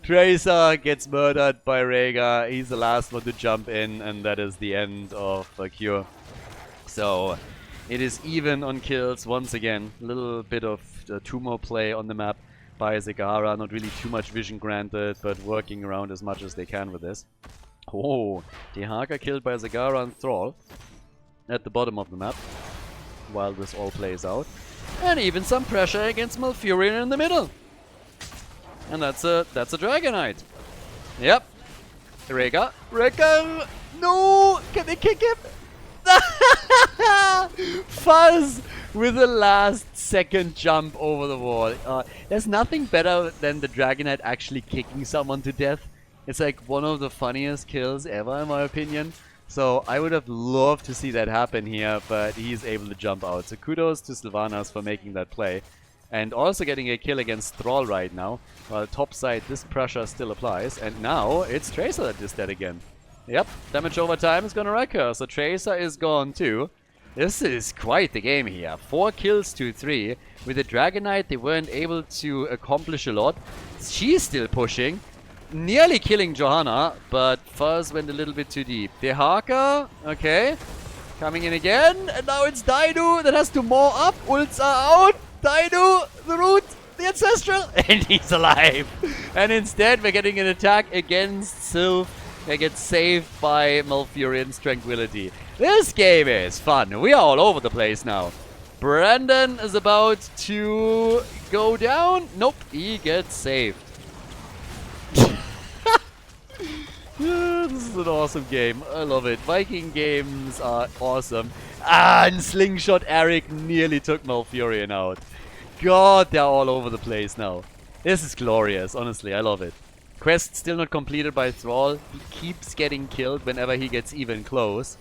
Tracer gets murdered by Rhaegar. He's the last one to jump in, and that is the end of Kure. So, it is even on kills once again. A little bit of tumor play on the map by Zagara. Not really too much vision granted, but working around as much as they can with this. Oh, the Haka killed by Zagara and Thrall at the bottom of the map while this all plays out. And even some pressure against Malfurion in the middle. And that's a Dragonite. Yep. Rhaegar. No! Can they kick him? Fuzz with the last second jump over the wall. There's nothing better than the Dragonite actually kicking someone to death. It's like one of the funniest kills ever in my opinion. So I would have loved to see that happen here, but he's able to jump out. So kudos to Sylvanas for making that play. And also getting a kill against Thrall right now. While top side, this pressure still applies. And now it's Tracer that is dead again. Yep, damage over time is gonna wreck her. So Tracer is gone too. This is quite the game here. 4 kills to 3. With the Dragonite, they weren't able to accomplish a lot. She's still pushing. Nearly killing Johanna, but Fuzz went a little bit too deep. The Haka, okay. Coming in again. And now it's Dino that has to maw up. Ults are out. Dino, the root, the ancestral. And he's alive. And instead, we're getting an attack against Sylph. They get saved by Malfurion's Tranquility. This game is fun. We are all over the place now. Brandon is about to go down. Nope, he gets saved. Yeah, this is an awesome game. I love it. Viking games are awesome. And Slingshot Eric nearly took Malfurion out. God, they're all over the place now. This is glorious, honestly, I love it. Quest still not completed by Thrall. He keeps getting killed whenever he gets even close.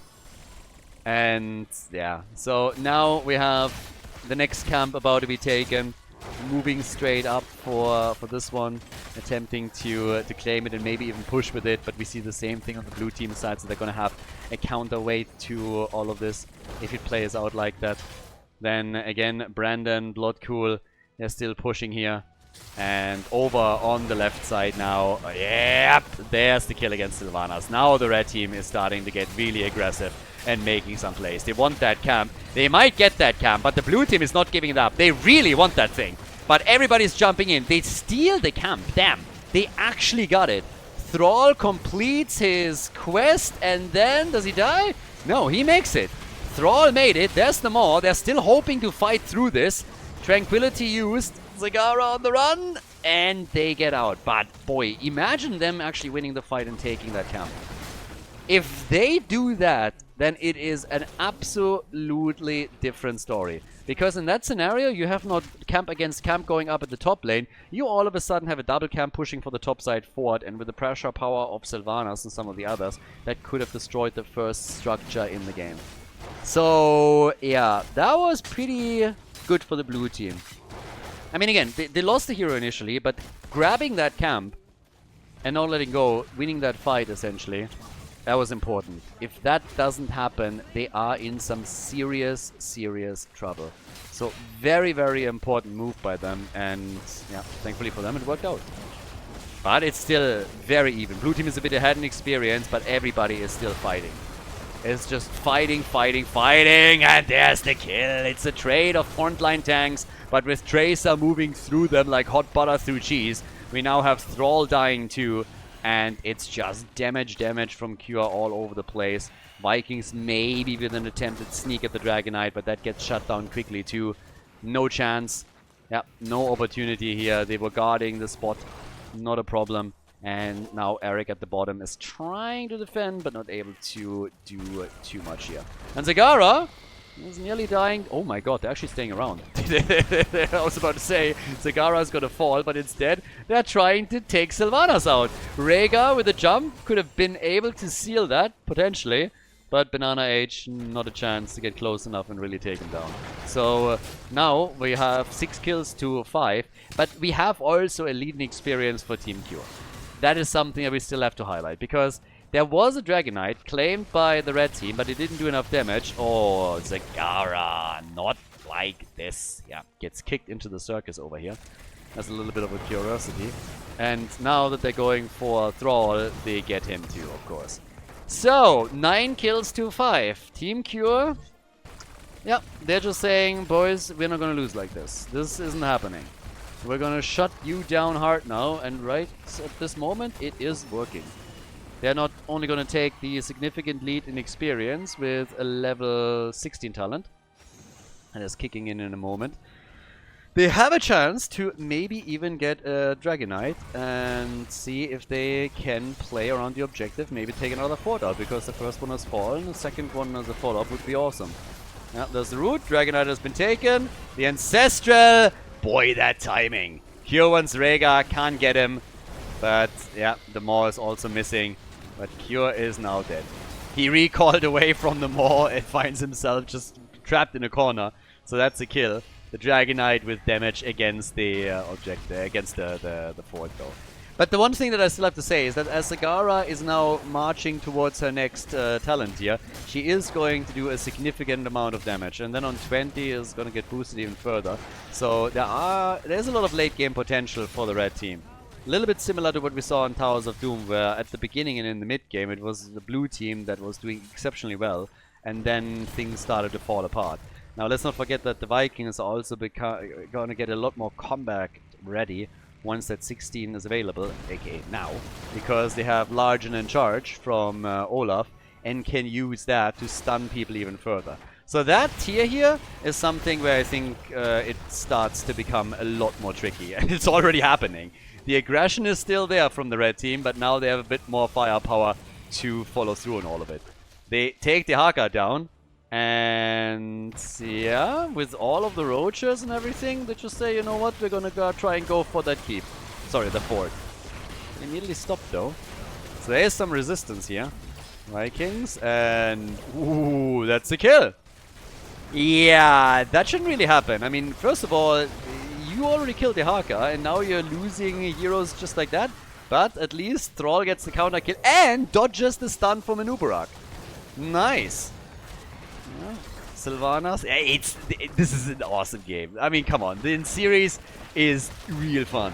And yeah, so now we have the next camp about to be taken. Moving straight up for this one, attempting to claim it and maybe even push with it, but we see the same thing on the blue team side, so they're gonna have a counterweight to all of this if it plays out like that. Then again, Brandon, Bloodcool, they're still pushing here. And over on the left side now, yep, there's the kill against Sylvanas. Now the red team is starting to get really aggressive and making some plays. They want that camp. They might get that camp, but the blue team is not giving it up. They really want that thing. But everybody's jumping in. They steal the camp. Damn. They actually got it. Thrall completes his quest, and then does he die? No, he makes it. Thrall made it. There's the Maw. They're still hoping to fight through this. Tranquility used. Zagara on the run, and they get out. But boy, imagine them actually winning the fight and taking that camp. If they do that, then it is an absolutely different story. Because in that scenario, you have not camp against camp going up at the top lane. You all of a sudden have a double camp pushing for the top side forward, and with the pressure power of Sylvanas and some of the others, that could have destroyed the first structure in the game. So yeah, that was pretty good for the blue team. I mean, again, they lost the hero initially, but grabbing that camp and not letting go, winning that fight essentially, that was important. If that doesn't happen, they are in some serious, serious trouble. So very, very important move by them, and yeah, thankfully for them it worked out. But it's still very even. Blue team is a bit ahead in experience, but everybody is still fighting. It's just fighting, fighting, fighting, and there's the kill. It's a trade of frontline tanks, but with Tracer moving through them like hot butter through cheese, we now have Thrall dying too, and it's just damage from Kure all over the place. Vikings maybe with an attempted sneak at the Dragonite, but that gets shut down quickly too. No chance. Yeah, no opportunity here. They were guarding the spot. Not a problem. And now Eric at the bottom is trying to defend, but not able to do too much here. And Zagara is nearly dying. Oh my god, they're actually staying around. I was about to say, Zagara's gonna fall, but instead, they're trying to take Sylvanas out. Rhaegar with a jump could have been able to seal that, potentially. But Banana Age, not a chance to get close enough and really take him down. So now we have 6 kills to 5, but we have also a leading experience for Team Kure. That is something that we still have to highlight, because there was a Dragonite claimed by the red team, but it didn't do enough damage. Oh, Zagara, not like this. Yeah, gets kicked into the circus over here. That's a little bit of a curiosity. And now that they're going for Thrall, they get him too, of course. So, 9 kills to 5. Team Kure, yeah, they're just saying, boys, we're not gonna lose like this. This isn't happening. We're gonna shut you down hard now, and right at this moment, it is working. They're not only gonna take the significant lead in experience with a level 16 talent, and is kicking in a moment. They have a chance to maybe even get a Dragonite and see if they can play around the objective, maybe take another fort out, because the first one has fallen, the second one as a follow-up would be awesome. Yeah, there's the root, Dragonite has been taken, the Ancestral. Boy, that timing. Kure wants Rhaegar, can't get him. But yeah, the Maw is also missing. But Kure is now dead. He recalled away from the Maw and finds himself just trapped in a corner. So that's a kill. The Dragonite with damage against the object, against the fort though. But the one thing that I still have to say is that as Zagara is now marching towards her next talent here, she is going to do a significant amount of damage, and then on 20 is going to get boosted even further. So there's a lot of late game potential for the red team. A little bit similar to what we saw in Towers of Doom, where at the beginning and in the mid game it was the blue team that was doing exceptionally well, and then things started to fall apart. Now let's not forget that the Vikings are also going to get a lot more combat ready once that 16 is available, aka now, because they have Largen in charge from Olaf and can use that to stun people even further. So that tier here is something where I think it starts to become a lot more tricky, and it's already happening. The aggression is still there from the red team, but now they have a bit more firepower to follow through on all of it. They take the Haka down, And yeah, with all of the roaches and everything, they just say, you know what, we're gonna go try and go for that keep. Sorry, the fort. They immediately stopped though. So there is some resistance here. Vikings, and ooh, that's a kill. Yeah, that shouldn't really happen. I mean, first of all, you already killed the Haka, and now you're losing heroes just like that. But at least Thrall gets the counter kill and dodges the stun from an Uberak. Nice. Yeah. Sylvanas. This is an awesome game. I mean, come on. The series is real fun.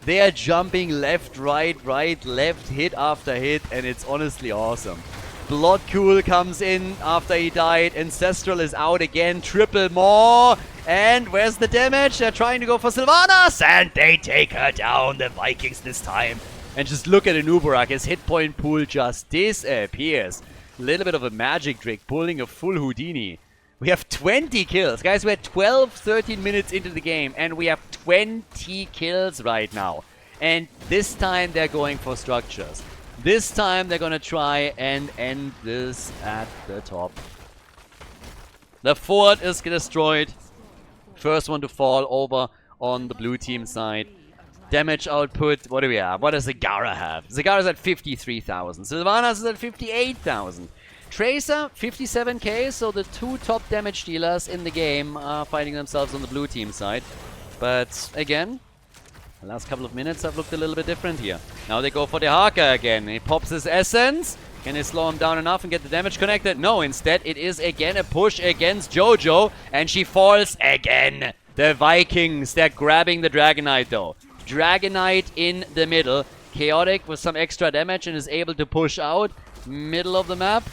They are jumping left, right, left, hit after hit, and it's honestly awesome. Bloodcool comes in after he died. Ancestral is out again. Triple more. And where's the damage? They're trying to go for Sylvanas, and they take her down, the Vikings this time. And just look at Anubarak. His hit point pool just disappears. A little bit of a magic trick, pulling a full Houdini. We have 20 kills. Guys, we're 12, 13 minutes into the game, and we have 20 kills right now. And this time they're going for structures. This time they're gonna try and end this at the top. The fort is destroyed. First one to fall over on the blue team side. Damage output, what do we have? What does Zagara have? Zagara's at 53,000. Sylvanas is at 58,000. Tracer, 57k, so the two top damage dealers in the game are fighting themselves on the blue team side. But again, the last couple of minutes have looked a little bit different here. Now they go for the Haka again. He pops his essence. Can they slow him down enough and get the damage connected? No, instead it is again a push against Jojo, and she falls again. The Vikings, they're grabbing the Dragonite though. Dragonite in the middle. Chaotic with some extra damage and is able to push out. Middle of the map.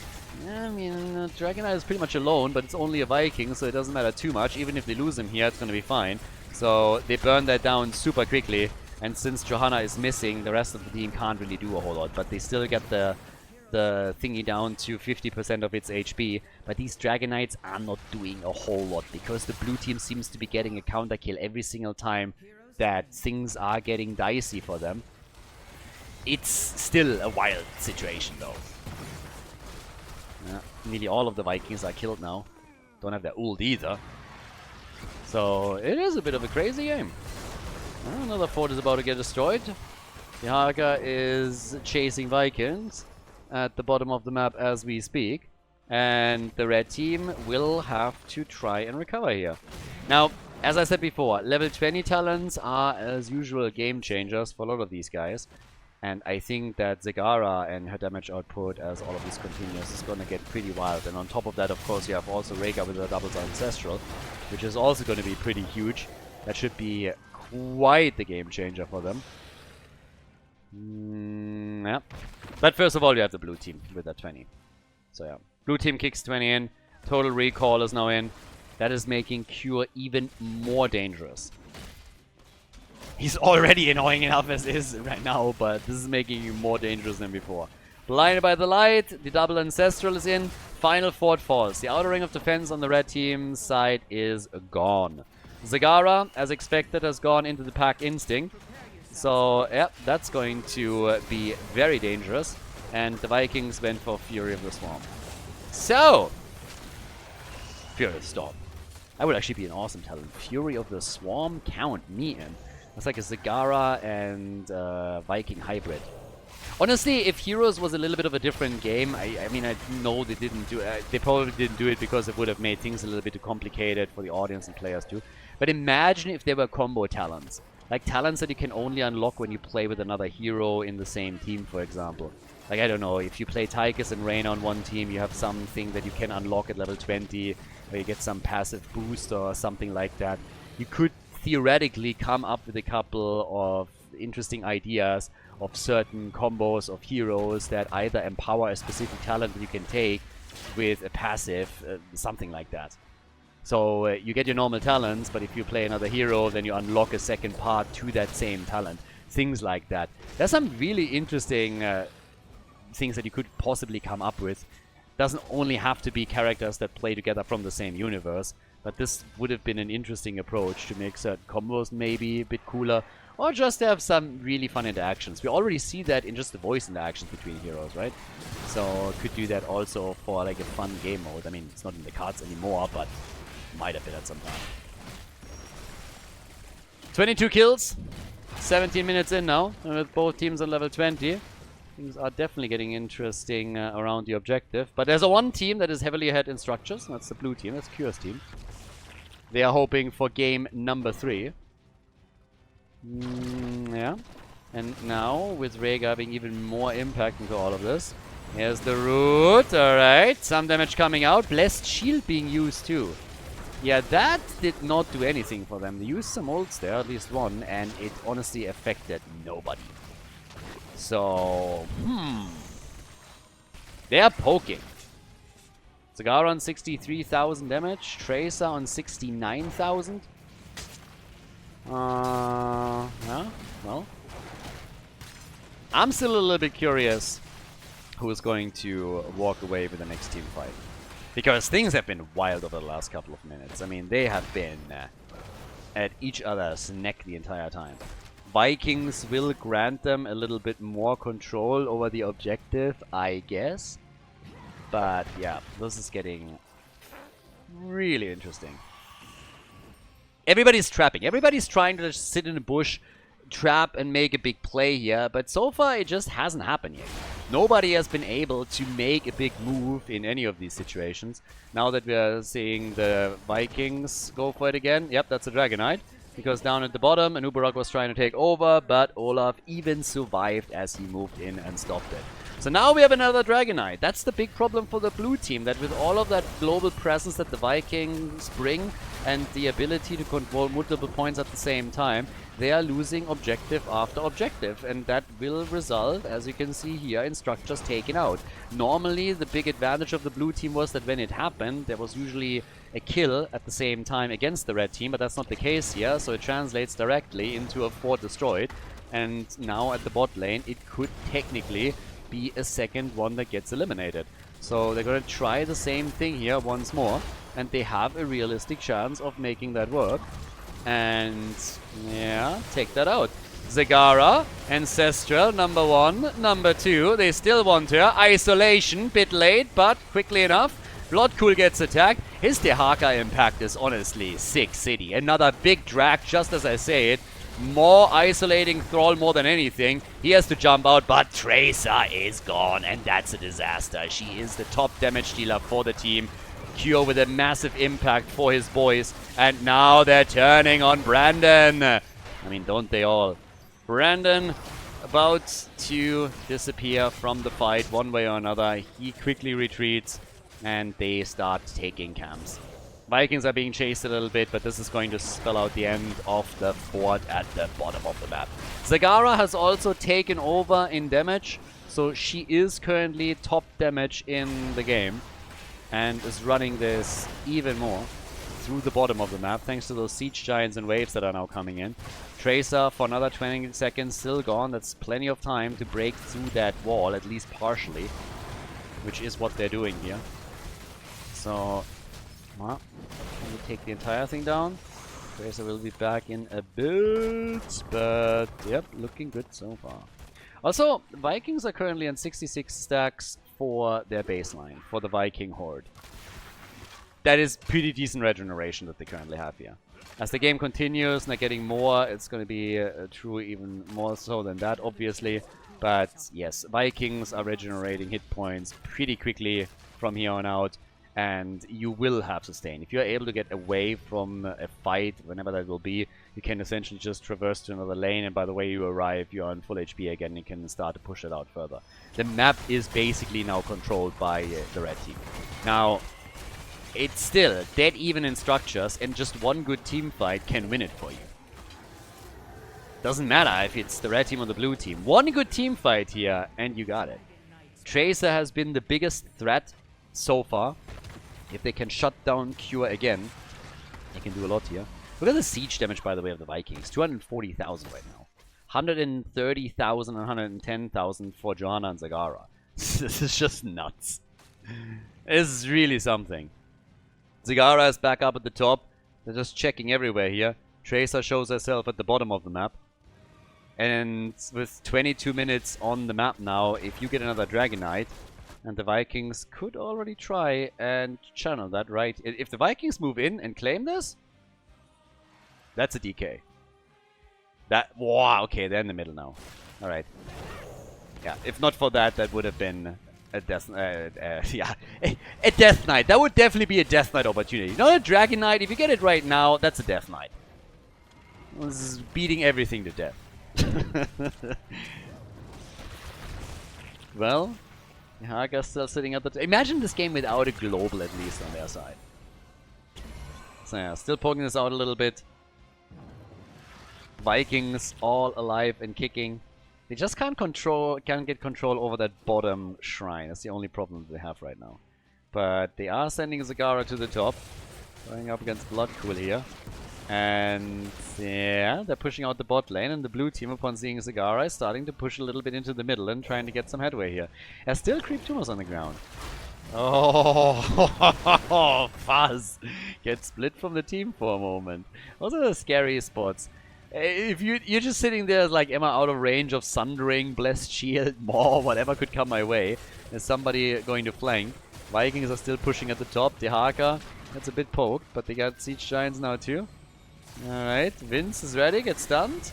Yeah, I mean, Dragonite is pretty much alone, but it's only a Viking, so it doesn't matter too much. Even if they lose him here, it's going to be fine. So they burn that down super quickly. And since Johanna is missing, the rest of the team can't really do a whole lot. But they still get the thingy down to 50% of its HP. But these Dragonites are not doing a whole lot, because the blue team seems to be getting a counter kill every single time that things are getting dicey for them. It's still a wild situation though. Yeah, nearly all of the Vikings are killed now. Don't have their ult either. So it is a bit of a crazy game. Another fort is about to get destroyed. The Haka is chasing Vikings at the bottom of the map as we speak. And the red team will have to try and recover here. Now, as I said before, level 20 talents are, as usual, game changers for a lot of these guys. And I think that Zagara and her damage output, as all of this continues, is going to get pretty wild. And on top of that, of course, you have also Rhaegar with her doubles Ancestral, which is also going to be pretty huge. That should be quite the game changer for them. Yeah. But first of all, you have the blue team with that 20. So yeah, blue team kicks 20 in. Total Recall is now in. That is making Kure even more dangerous. He's already annoying enough as is right now, but this is making him more dangerous than before. Blinded by the light, the double Ancestral is in. Final fort falls. The outer ring of defense on the red team side is gone. Zagara, as expected, has gone into the pack instinct. So, yeah, that's going to be very dangerous. And the Vikings went for Fury of the Swarm. So, Fury of the Storm. That would actually be an awesome talent. Fury of the Swarm, count me in. It's like a Zagara and Viking hybrid. Honestly, if Heroes was a little bit of a different game, I mean, I know they didn't do it. They probably didn't do it because it would have made things a little bit too complicated for the audience and players too. But imagine if there were combo talents. Like talents that you can only unlock when you play with another hero in the same team, for example. Like, I don't know, if you play Tychus and Reyna on one team, you have something that you can unlock at level 20, where you get some passive boost or something like that. You could theoretically come up with a couple of interesting ideas of certain combos of heroes that either empower a specific talent that you can take with a passive, something like that. So you get your normal talents, but if you play another hero, then you unlock a second part to that same talent. Things like that. There's some really interesting things that you could possibly come up with. Doesn't only have to be characters that play together from the same universe, but this would have been an interesting approach to make certain combos maybe a bit cooler, or just have some really fun interactions. We already see that in just the voice interactions between heroes, right? So could do that also for like a fun game mode. I mean, it's not in the cards anymore, but might have been at some time. 22 kills, 17 minutes in now, with both teams on level 20. Things are definitely getting interesting around the objective. But there's one team that is heavily ahead in structures. That's the blue team. That's Kure's team. They are hoping for game number 3. Yeah. And now, with Rhaegar having even more impact into all of this. Here's the root. Alright. Some damage coming out. Blessed Shield being used too. Yeah, that did not do anything for them. They used some ults there, at least one, and it honestly affected nobody. So, they are poking. Zagara on 63,000 damage. Tracer on 69,000. Yeah, well. I'm still a little bit curious who is going to walk away with the next team fight. Because things have been wild over the last couple of minutes. I mean, they have been at each other's neck the entire time. Vikings will grant them a little bit more control over the objective, I guess. But yeah, this is getting really interesting. Everybody's trapping. Everybody's trying to just sit in a bush, trap, and make a big play here. But so far, it just hasn't happened yet. Nobody has been able to make a big move in any of these situations. Now that we are seeing the Vikings go for it again. Yep, that's a Dragonite. Because down at the bottom, Anubarak was trying to take over, but Olaf even survived as he moved in and stopped it. So now we have another Dragonite. That's the big problem for the blue team, that with all of that global presence that the Vikings bring and the ability to control multiple points at the same time, they are losing objective after objective, and that will result, as you can see here, in structures taken out. Normally, the big advantage of the blue team was that when it happened, there was usually a kill at the same time against the red team, but that's not the case here, so it translates directly into a fort destroyed. And now at the bot lane, it could technically be a second one that gets eliminated. So they're going to try the same thing here once more, and they have a realistic chance of making that work. And yeah, take that out. Zagara, Ancestral, number 1, number 2. They still want her. Isolation, bit late, but quickly enough. Bloodcool gets attacked. His Dehaka impact is honestly sick city. Another big drag, just as I say it. More isolating Thrall more than anything. He has to jump out, but Tracer is gone, and that's a disaster. She is the top damage dealer for the team. Kure with a massive impact for his boys. And now they're turning on Brandon. I mean, don't they all? Brandon about to disappear from the fight one way or another. He quickly retreats and they start taking camps. Vikings are being chased a little bit, but this is going to spell out the end of the fort at the bottom of the map. Zagara has also taken over in damage, so she is currently top damage in the game. And is running this even more through the bottom of the map, thanks to those siege giants and waves that are now coming in. Tracer for another 20 seconds, still gone. That's plenty of time to break through that wall, at least partially, which is what they're doing here. So, well, we'll take the entire thing down. Tracer will be back in a bit, but yep, looking good so far. Also, Vikings are currently on 66 stacks for their baseline, for the Viking Horde. That is pretty decent regeneration that they currently have here. As the game continues and they're getting more, it's going to be true even more so than that, obviously. But yes, Vikings are regenerating hit points pretty quickly from here on out. And you will have sustain. If you're able to get away from a fight, whenever that will be, you can essentially just traverse to another lane, and by the way you arrive, you're on full HP again, you can start to push it out further. The map is basically now controlled by the red team. Now, it's still dead even in structures, and just one good team fight can win it for you. Doesn't matter if it's the red team or the blue team. One good team fight here, and you got it. Tracer has been the biggest threat so far. If they can shut down Kure again, they can do a lot here. Look at the siege damage, by the way, of the Vikings. 240,000 right now. 130,000 and 110,000 for Johanna and Zagara. This is just nuts. This is really something. Zagara is back up at the top. They're just checking everywhere here. Tracer shows herself at the bottom of the map. And with 22 minutes on the map now, if you get another Dragonite, and the Vikings could already try and channel that, right? If the Vikings move in and claim this, that's a DK. Wow, okay, they're in the middle now. Alright. Yeah, if not for that, that would have been a Death a Death Knight. That would definitely be a Death Knight opportunity. Not a Dragon Knight. If you get it right now, that's a Death Knight. This is beating everything to death. Well, YEAAAAABOI still sitting at the... Imagine this game without a global at least on their side. So yeah, still poking this out a little bit. Vikings all alive and kicking. They just can't get control over that bottom shrine. That's the only problem they have right now. But they are sending Zagara to the top. Going up against Bloodcool here. And yeah, they're pushing out the bot lane, and the blue team, upon seeing Zagara, is starting to push a little bit into the middle and trying to get some headway here. There's still creep tumors on the ground. Oh, Fuzz gets split from the team for a moment. Those are the scary spots. If you're just sitting there like, am I out of range of Sundering, Blessed Shield, Maw, whatever could come my way. There's somebody going to flank. Vikings are still pushing at the top. YEAAAAABOI, that's a bit poked, but they got Siege Giants now too. Alright, Vince is ready, gets stunned.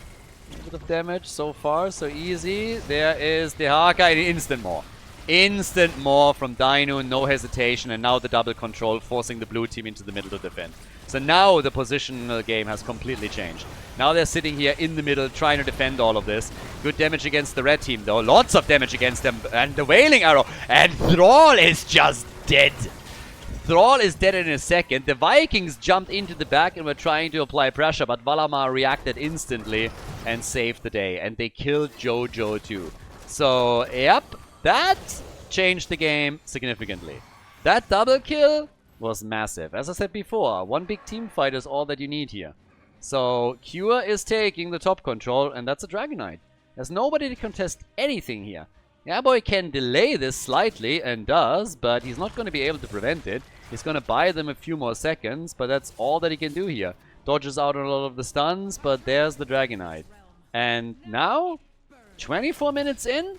A bit of damage so far, so easy. There is YEAAAAABOI, instant Maw. Instant Maw from Dino, no hesitation, and now the double control, forcing the blue team into the middle to defend. So now the positional game has completely changed. Now they're sitting here in the middle, trying to defend all of this. Good damage against the red team, though. Lots of damage against them. And the Wailing Arrow. And Thrall is just dead. Thrall is dead in a second. The Vikings jumped into the back and were trying to apply pressure, but Valamar reacted instantly and saved the day. And they killed Jojo too. So, yep, that changed the game significantly. That double kill was massive. As I said before, one big team fight is all that you need here. So, Kure is taking the top control, and that's a Dragon Knight. There's nobody to contest anything here. YEAAAAABOI can delay this slightly, and does, but he's not going to be able to prevent it. He's going to buy them a few more seconds, but that's all that he can do here. Dodges out on a lot of the stuns, but there's the Dragon Knight. And now, 24 minutes in,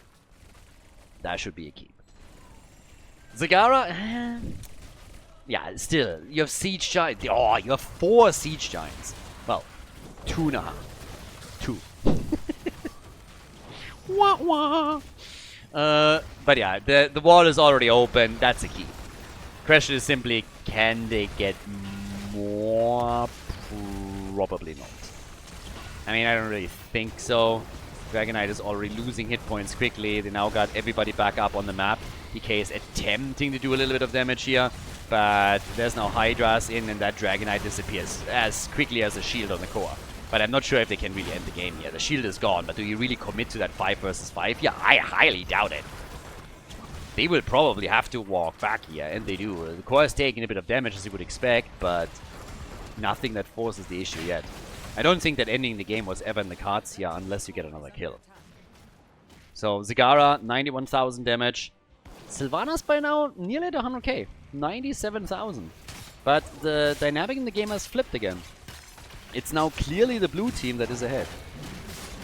that should be a keep. Zagara, yeah, still, you have Siege Giants. Oh, you have 4 Siege Giants. Well, 2.5. 2. Wah wah. But yeah, the wall is already open. That's a key. Question is simply, can they get more? Probably not. I mean, I don't really think so. Dragon Knight is already losing hit points quickly. They now got everybody back up on the map. DK is attempting to do a little bit of damage here, but there's now Hydras in, and that Dragon Knight disappears as quickly as a shield on the core. But I'm not sure if they can really end the game here. The shield is gone, but do you really commit to that 5 versus 5? Yeah, I highly doubt it. They will probably have to walk back here, and they do. The core is taking a bit of damage as you would expect, but nothing that forces the issue yet. I don't think that ending the game was ever in the cards here unless you get another kill. So, Zagara, 91,000 damage. Sylvanas by now nearly at 100k. 97,000. But the dynamic in the game has flipped again. It's now clearly the blue team that is ahead.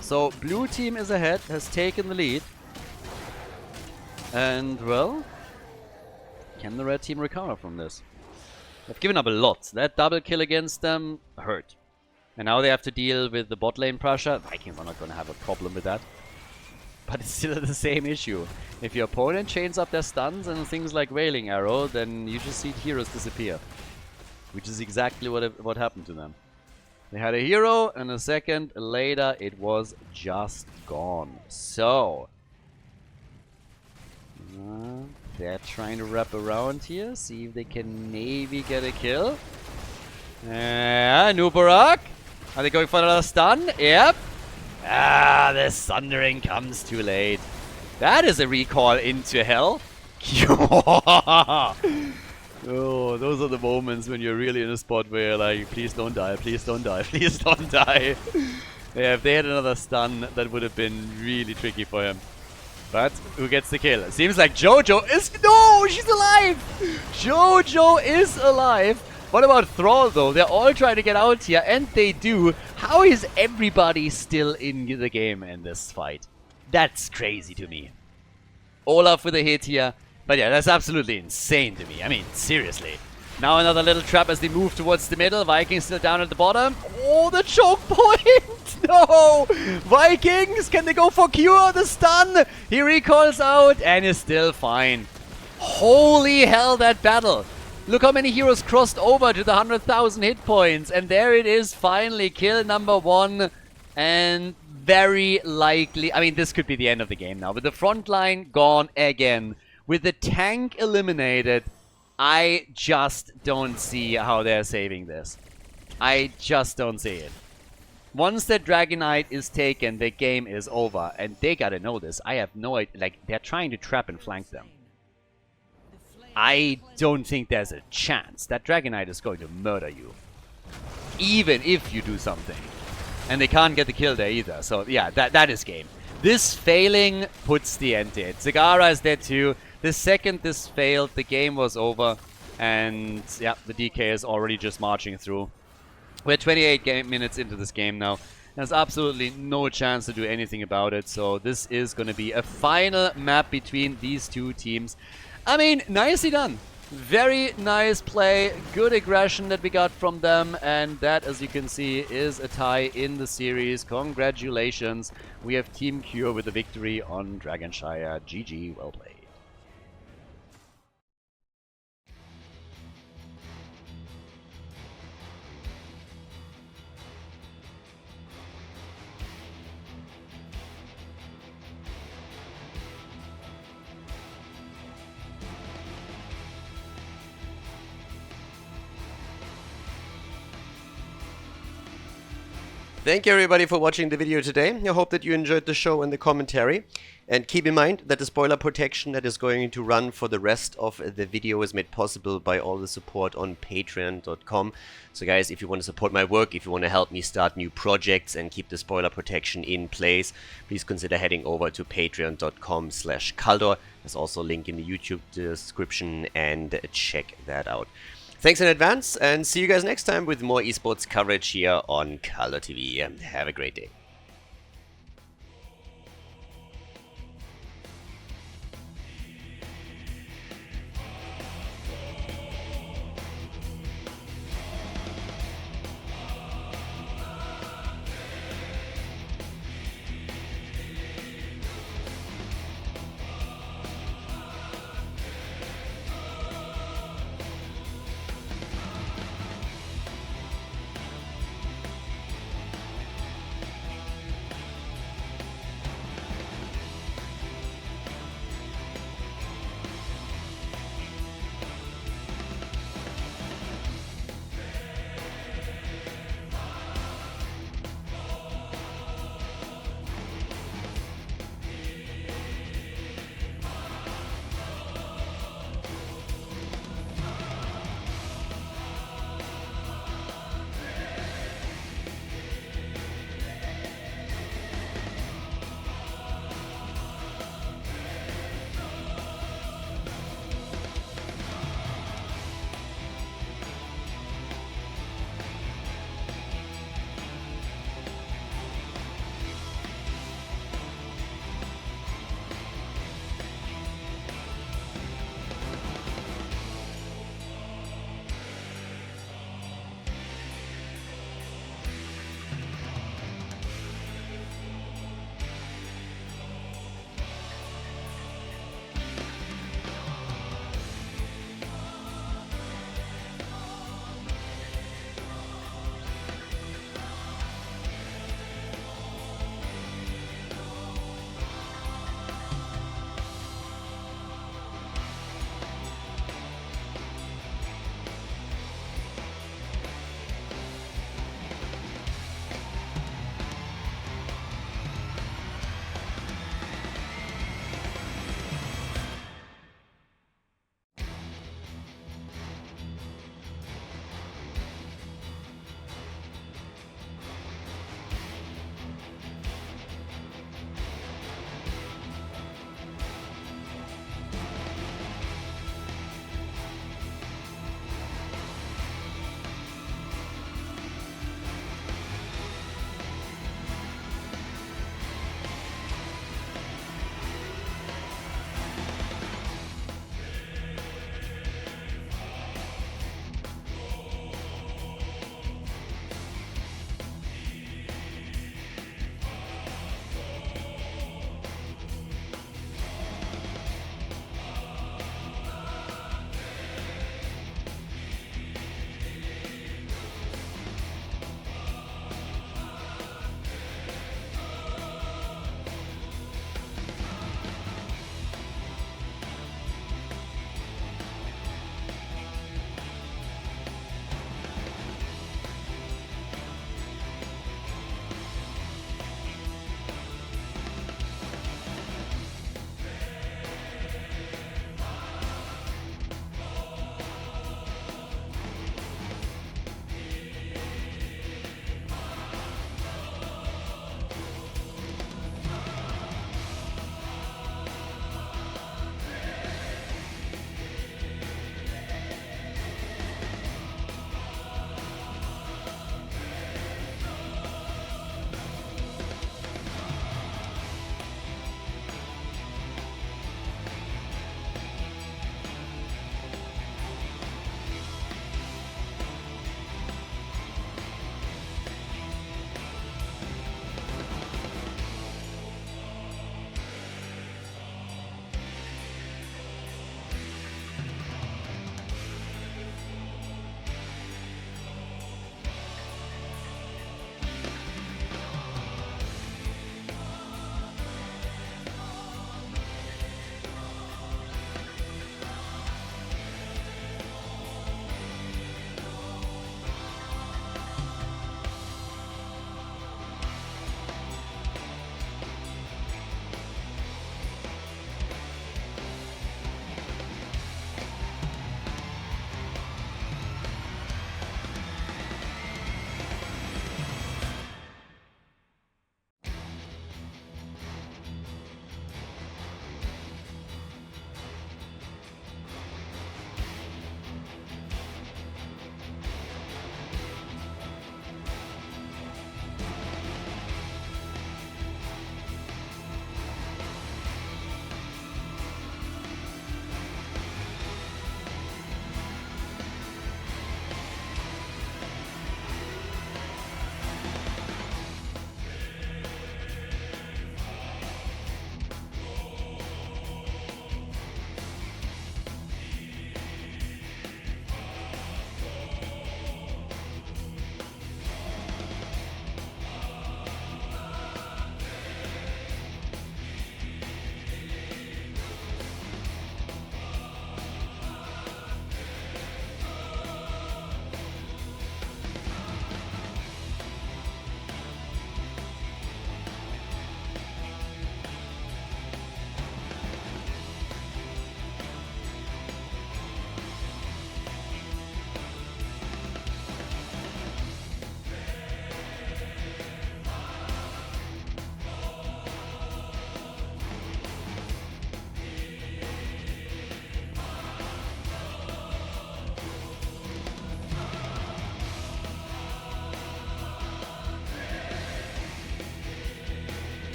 So, blue team is ahead, has taken the lead. And, well, can the red team recover from this? They've given up a lot. That double kill against them hurt. And now they have to deal with the bot lane pressure. Vikings are not going to have a problem with that. But it's still the same issue. If your opponent chains up their stuns and things like Wailing Arrow, then you just see heroes disappear. Which is exactly what happened to them. They had a hero, and a second later it was just gone. So, they're trying to wrap around here, see if they can maybe get a kill. Nubarak. Are they going for another stun? Yep. Ah, the Sundering comes too late. That is a recall into hell. Oh, those are the moments when you're really in a spot where you're like, please don't die, please don't die, please don't die. Yeah, if they had another stun, that would have been really tricky for him. But who gets the kill? It seems like Jojo is... No, she's alive! Jojo is alive! What about Thrall, though? They're all trying to get out here, and they do. How is everybody still in the game in this fight? That's crazy to me. Olaf with a hit here. But yeah, that's absolutely insane to me. I mean, seriously. Now another little trap as they move towards the middle. Vikings still down at the bottom. Oh, the choke point! No! Vikings, can they go for Kure? The stun! He recalls out and is still fine. Holy hell, that battle! Look how many heroes crossed over to the 100,000 hit points. And there it is, finally, kill number 1. And very likely, I mean, this could be the end of the game now. With the front line gone again, with the tank eliminated, I just don't see how they're saving this. I just don't see it. Once that Dragonite is taken, the game is over. And they gotta know this. I have no idea. Like, they're trying to trap and flank them. I don't think there's a chance. That Dragonite is going to murder you. Even if you do something. And they can't get the kill there either. So, yeah, that is game. This failing puts the end to it. Zagara is dead too. The second this failed, the game was over. And, yeah, the DK is already just marching through. We're 28 minutes into this game now. There's absolutely no chance to do anything about it. So this is going to be a final map between these two teams. I mean, nicely done. Very nice play. Good aggression that we got from them. And that, as you can see, is a tie in the series. Congratulations. We have Team Kure with the victory on Dragonshire. GG, well played. Thank you everybody for watching the video today. I hope that you enjoyed the show and the commentary. And keep in mind that the spoiler protection that is going to run for the rest of the video is made possible by all the support on patreon.com. So guys, if you want to support my work, if you want to help me start new projects and keep the spoiler protection in place, please consider heading over to patreon.com/Khaldor. There's also a link in the YouTube description and check that out. Thanks in advance, and see you guys next time with more esports coverage here on Khaldor TV. Have a great day.